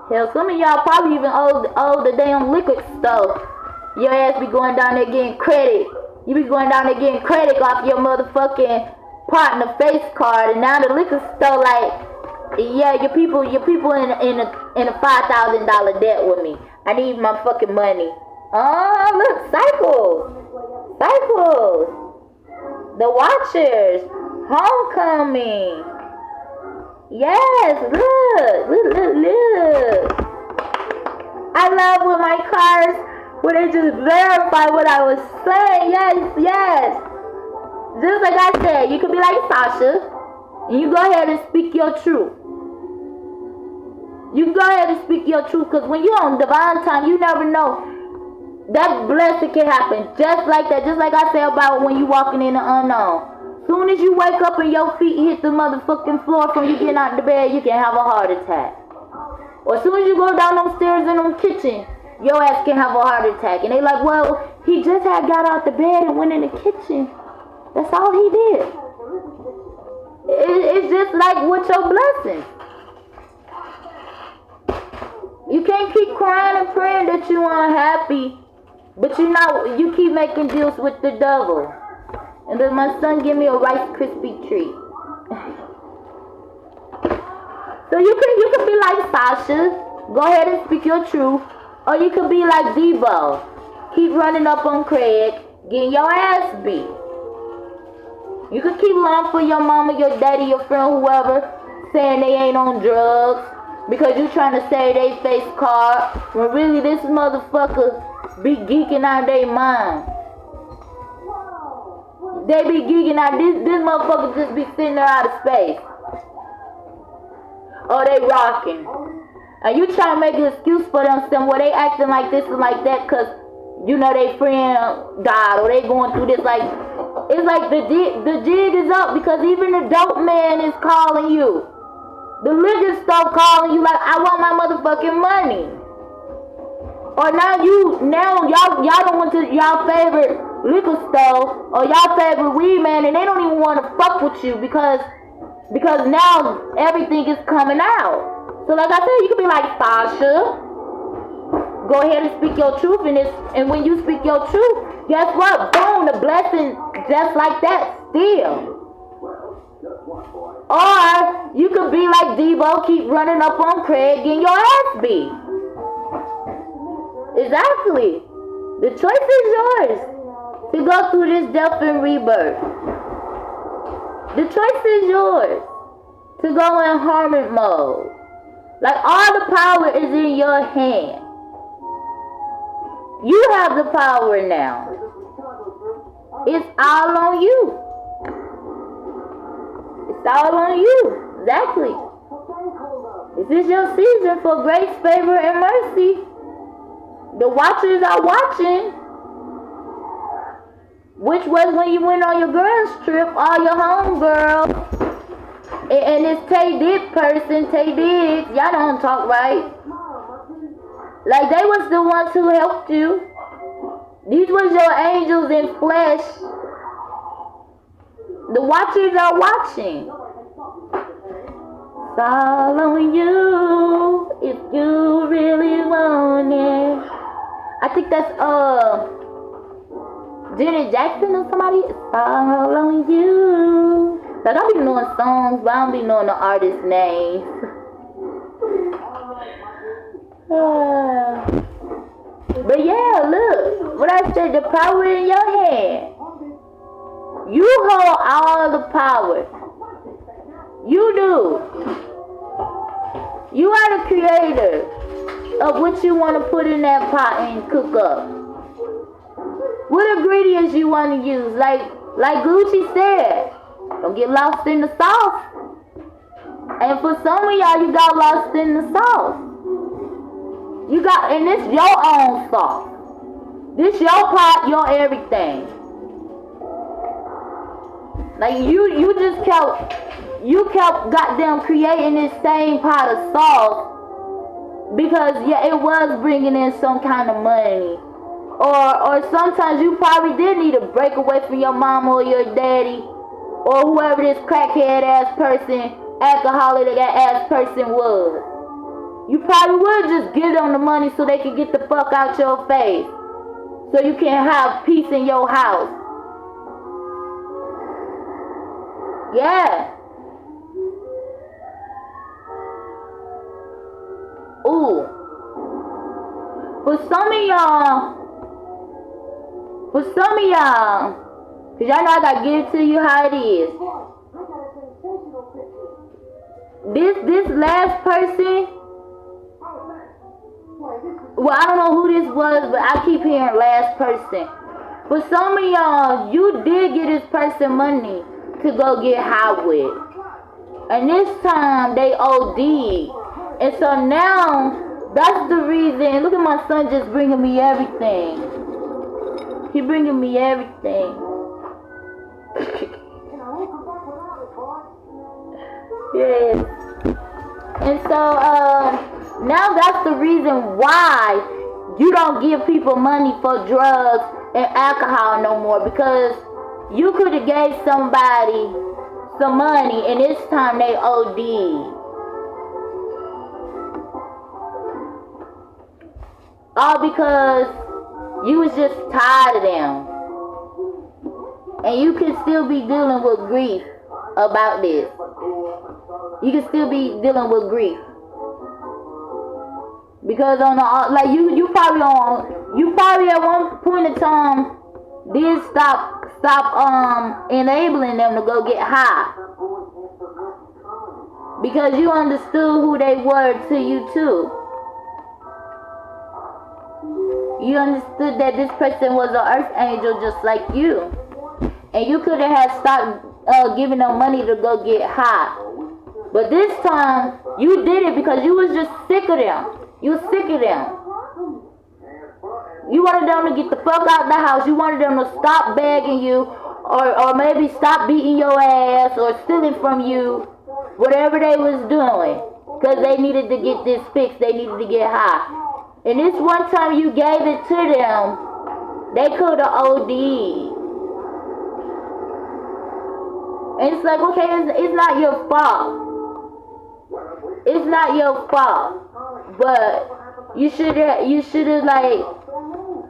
Hell, some of y'all probably even owe the damn liquor store. Your ass be going down there getting credit. You be going down there getting credit off your motherfucking partner face card, and now the liquor store like, yeah, your people in a $5,000 debt with me. I need my fucking money. Oh, look, Cycles, the Watchers, Homecoming. Yes, look. I love when my cars, when they just verify what I was saying. Yes. Just like I said, you could be like Sasha, and you go ahead and speak your truth. You can go ahead and speak your truth, because when you're on divine time, you never know. That blessing can happen just like that. Just like I said about when you walking in the unknown. Soon as you wake up and your feet hit the motherfucking floor from you getting out of the bed, you can have a heart attack. Or as soon as you go down them stairs in the kitchen, your ass can have a heart attack. And they like, well, he just had got out the bed and went in the kitchen. That's all he did. It's just like with your blessing. You can't keep crying and praying that you unhappy, but you keep making deals with the devil. And then my son give me a Rice Krispie treat. So you could be like Sasha, go ahead and speak your truth, or you could be like Debo, keep running up on Craig, getting your ass beat. You could keep lying for your mama, your daddy, your friend, whoever, saying they ain't on drugs because you trying to save their face card, when really this motherfucker be geeking out their mind. They be geeking out. This motherfucker just be sitting there out of space. Or they rocking. And you try to make an excuse for them, saying, well, they acting like this and like that because, you know, they friend died or they going through this. Like, it's like the jig is up because even the dope man is calling you. The liquor store calling you like, I want my motherfucking money. Or now y'all don't want to y'all favorite liquor store or y'all favorite weed man, and they don't even want to fuck with you because now everything is coming out. So like I said, you could be like Sasha, go ahead and speak your truth, and when you speak your truth, guess what? Boom, the blessing just like that still. Or you could be like Debo, keep running up on Craig, getting your ass beat. Exactly. The choice is yours to go through this death and rebirth. The choice is yours to go in hermit mode. Like, all the power is in your hand. You have the power now. It's all on you. It's all on you. Exactly. This is your season for grace, favor, and mercy. The watchers are watching. Which was when you went on your girls trip, all your homegirls. And this Tay Dick person, Tay Diggs, y'all don't talk right. Like, they was the ones who helped you. These was your angels in flesh. The watchers are watching. It's all on you if you really want it. I think that's Janet Jackson or somebody. It's all on you. Like, I be knowing songs, but I don't be knowing the artist names. But yeah, look, what I said, the power in your hand. You hold all the power. You do. You are the creator of what you want to put in that pot and cook up. What ingredients you want to use? Like Gucci said, don't get lost in the sauce. And for some of y'all, you got lost in the sauce. And this your own sauce. This your pot, your everything. Like, you just kept goddamn creating this same pot of sauce because, yeah, it was bringing in some kind of money. Or sometimes you probably did need a break away from your mama or your daddy or whoever this crackhead ass person, alcoholic ass person was. You probably would just give them the money so they can get the fuck out your face. So you can have peace in your house. Yeah. Ooh. For some of y'all, cause y'all know I gotta give it to you how it is. This last person, well, I don't know who this was, but I keep hearing last person. For some of y'all, you did get this person money to go get high with. And this time, they OD'd. And so now, that's the reason. Look at my son just bringing me everything. He bringing me everything. Yes. And so, now that's the reason why you don't give people money for drugs and alcohol no more, because you could have gave somebody some money and this time they OD'd. All because you was just tired of them. And you can still be dealing with grief about this. You can still be dealing with grief. Because on the, like, you probably at one point in time did stop enabling them to go get high. Because you understood who they were to you too. You understood that this person was an earth angel just like you. And you could have had stopped giving them money to go get high. But this time, you did it because you was just sick of them. You was sick of them. You wanted them to get the fuck out of the house. You wanted them to stop begging you, or maybe stop beating your ass or stealing from you. Whatever they was doing. Because they needed to get this fixed. They needed to get high. And this one time you gave it to them, they could have OD'd. And it's like, okay, it's not your fault. It's not your fault. But you should have like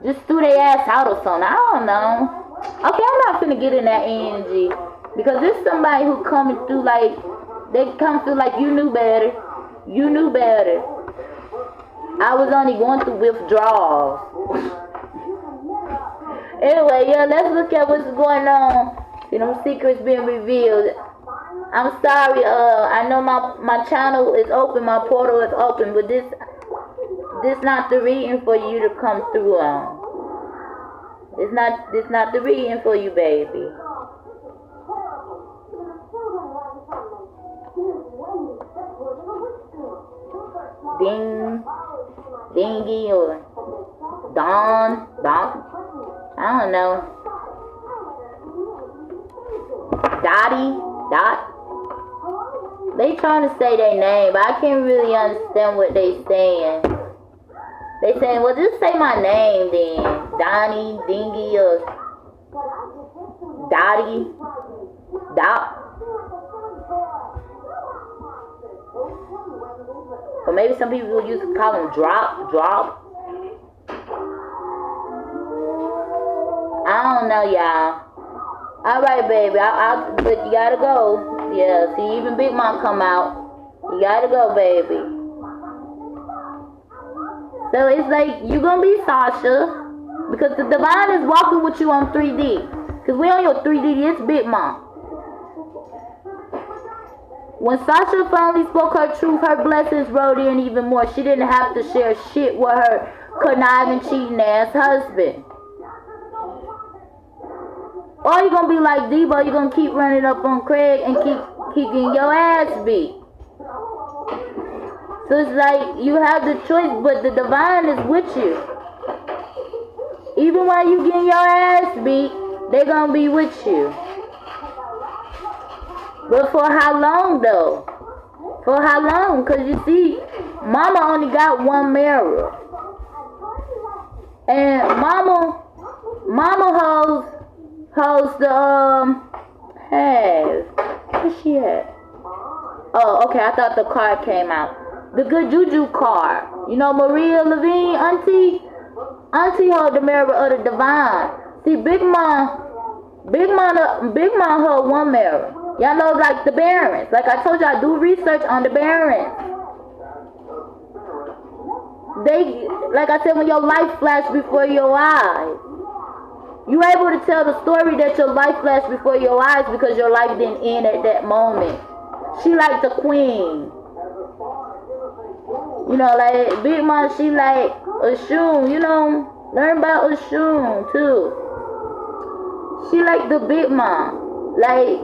just threw their ass out or something. I don't know. Okay, I'm not finna get in that energy. Because there's somebody who coming through like, they come through like you knew better. You knew better. I was only going through withdrawals. Anyway, yeah, let's look at what's going on. You know, secrets being revealed. I'm sorry, I know my channel is open, my portal is open, but this not the reading for you to come through on. This not the reading for you, baby. Dingy or Don, I don't know. Dot. They trying to say their name, but I can't really understand what they saying. They saying, well, just say my name then. Donnie, Dingy, or Dottie, Dot. Or maybe some people used to call them Drop. I don't know, y'all. Alright, baby, but you gotta go. Yeah, see, even Big Mom come out. You gotta go, baby. So it's like, you gonna be Sasha, because the divine is walking with you on 3D. Because we on your 3D, it's Big Mom. When Sasha finally spoke her truth, her blessings rolled in even more. She didn't have to share shit with her conniving, cheating ass husband. Or you're gonna be like Debo, you're gonna keep running up on Craig and keep getting your ass beat. So it's like you have the choice, but the divine is with you. Even while you getting your ass beat, they're gonna be with you. But for how long though? For how long? Cause you see, Mama only got one mirror. And Mama holds the hey, where's she at? Oh, okay, I thought the card came out. The good juju card. You know, Maria Levine, Auntie hold the mirror of the divine. See, Big Mom hold one mirror. Y'all know, like the Barons. Like I told y'all, do research on the Barons. They, like I said, when your life flashed before your eyes, you able to tell the story that your life flashed before your eyes because your life didn't end at that moment. She like the queen. You know, like Big Mom, she like Oshun, you know, learn about Oshun too. She like the Big Mom. Like,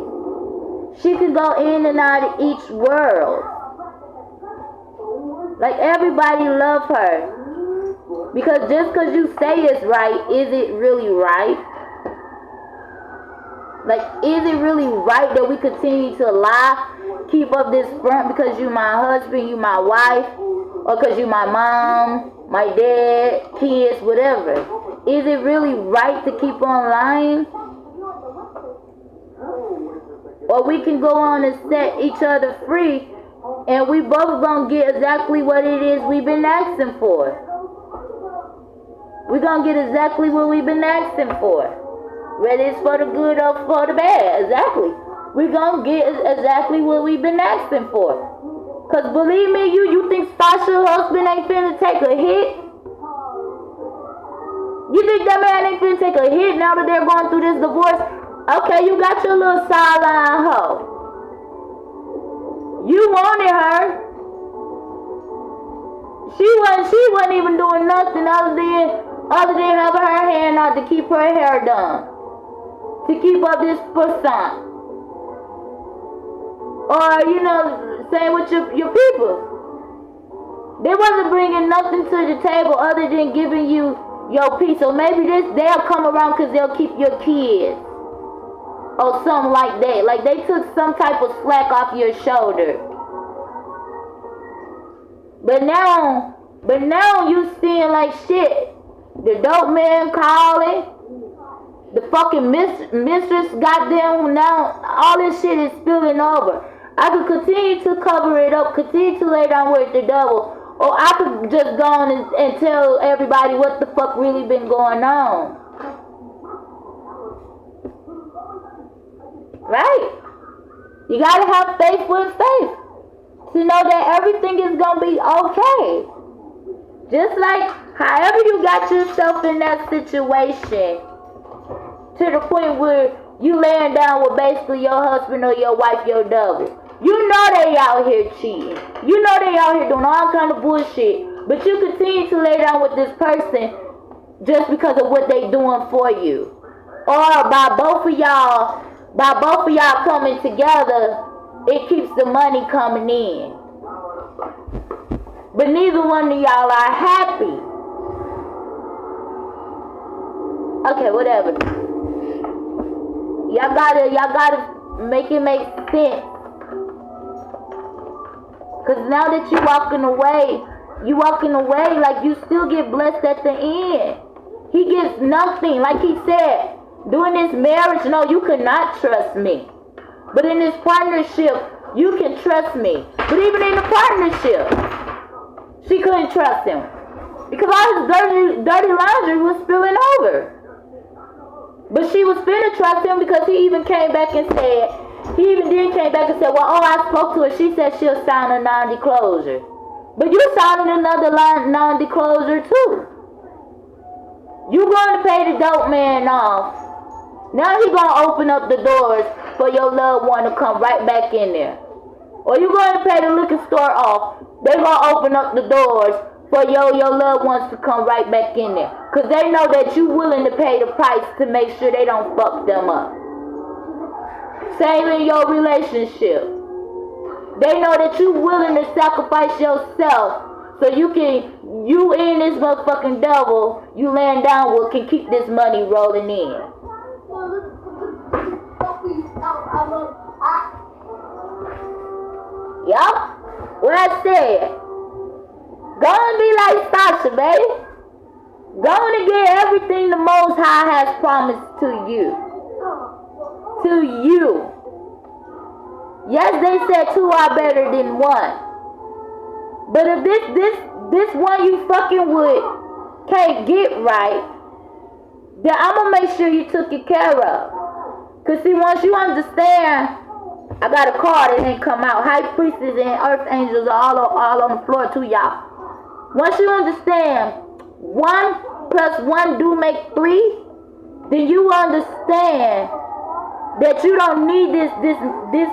she can go in and out of each world. Like, everybody love her. Because just because you say it's right, is it really right? Like, is it really right that we continue to lie? Keep up this front because you my husband, you my wife, or because you my mom, my dad, kids, whatever. Is it really right to keep on lying? Or we can go on and set each other free, and we both gonna get exactly what it is we've been asking for. We're gonna get exactly what we've been asking for. Whether it's for the good or for the bad, exactly. We're gonna get exactly what we've been asking for. Cause believe me, you think Sasha's husband ain't finna take a hit? You think that man ain't finna take a hit now that they're going through this divorce? Okay, you got your little sideline hoe. You wanted her. She wasn't even doing nothing other than having her hand out to keep her hair done. To keep up this percent. Or, you know, same with your people. They wasn't bringing nothing to the table other than giving you your piece. So maybe they'll come around because they'll keep your kids. Or something like that. Like they took some type of slack off your shoulder. But now you seeing like shit. The dope man calling. The fucking mistress got them. Now all this shit is spilling over. I could continue to cover it up. Continue to lay down with the devil. Or I could just go on and tell everybody what the fuck really been going on. Right? You gotta have faith with faith to know that everything is gonna be okay. Just like however you got yourself in that situation to the point where you laying down with basically your husband or your wife, your double. You know they out here cheating. You know they out here doing all kind of bullshit. But you continue to lay down with this person just because of what they doing for you. Or by both of y'all coming together, it keeps the money coming in. But neither one of y'all are happy. Okay, whatever. Y'all gotta make it make sense. Cause now that you walking away like you still get blessed at the end. He gets nothing. Like he said, during this marriage, no, you could not trust me. But in this partnership, you can trust me. But even in the partnership, she couldn't trust him. Because all his dirty laundry was spilling over. But she was finna trust him because he even came back and said, well, I spoke to her. She said she'll sign a non-disclosure. But you signing another non-disclosure too. You going to pay the dope man off. Now he gonna open up the doors for your loved one to come right back in there. Or you going to pay the liquor store off. They gonna open up the doors for your loved ones to come right back in there. Because they know that you willing to pay the price to make sure they don't fuck them up. Same in your relationship. They know that you willing to sacrifice yourself so you and this motherfucking devil you laying down with can keep this money rolling in. Yup. What I said. Go and be like Sasha, baby. Go and get everything the Most High has promised to you. To you. Yes, they said two are better than one. But if this one you fucking with can't get right, then I'm gonna make sure you took it care of. Cause see, once you understand, I got a card that didn't come out. High priestess and archangels are all on the floor too, y'all. Once you understand 1 plus 1 do make 3, then you understand that you don't need this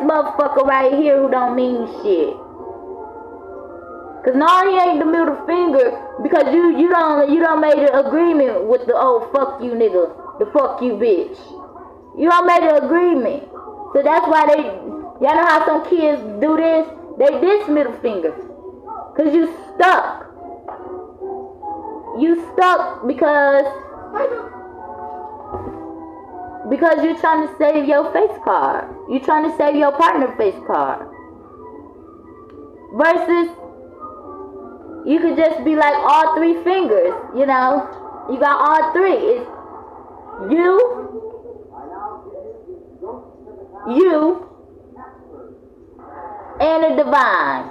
motherfucker right here who don't mean shit. Cause no, he ain't the middle finger because you don't made an agreement with the old fuck you nigga, the fuck you bitch. You don't made an agreement. So that's why y'all know how some kids do this? They this middle finger. Cause you stuck. You stuck because you're trying to save your face card. You're trying to save your partner face card. Versus, you could just be like all 3 fingers, you know. You got all 3. It's you, and the divine.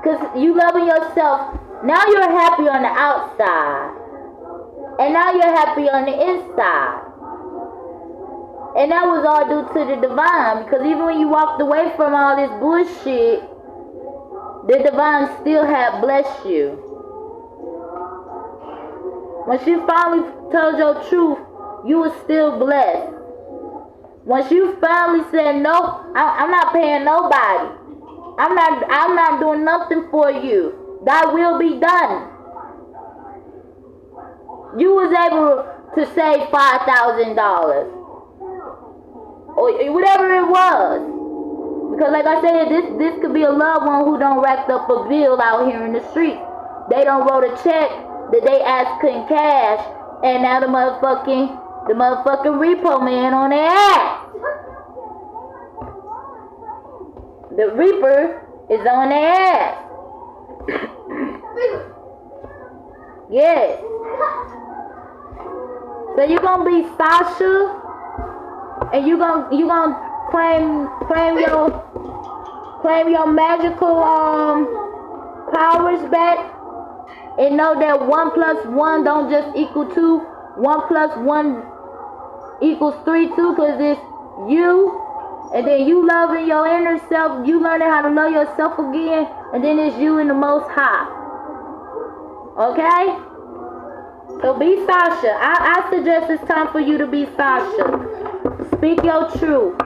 Because you loving yourself. Now you're happy on the outside. And now you're happy on the inside. And that was all due to the divine. Because even when you walked away from all this bullshit, the divine still had blessed you. When she finally told your truth, you were still blessed. Once you finally said, no, I'm not paying nobody. I'm not doing nothing for you. Thy will be done. You was able to save $5,000. Or whatever it was. Because like I said, this could be a loved one who don't rack up a bill out here in the street. They don't wrote a check that they asked couldn't cash. And now the motherfucking repo man on their ass. The reaper is on their ass. Yes. So you gonna be Sasha, and you gonna claim your magical powers back and know that 1 plus 1 don't just equal 2. 1 plus 1 equals 3 too, because it's you. And then you loving your inner self. You learning how to love yourself again. And then it's you and the Most High. Okay? So be Sasha. I suggest it's time for you to be Sasha. Speak your truth.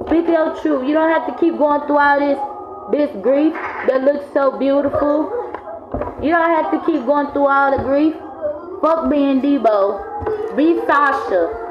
Speak your truth. You don't have to keep going through all this grief that looks so beautiful. You don't have to keep going through all the grief. Fuck being Debo. Be Sasha.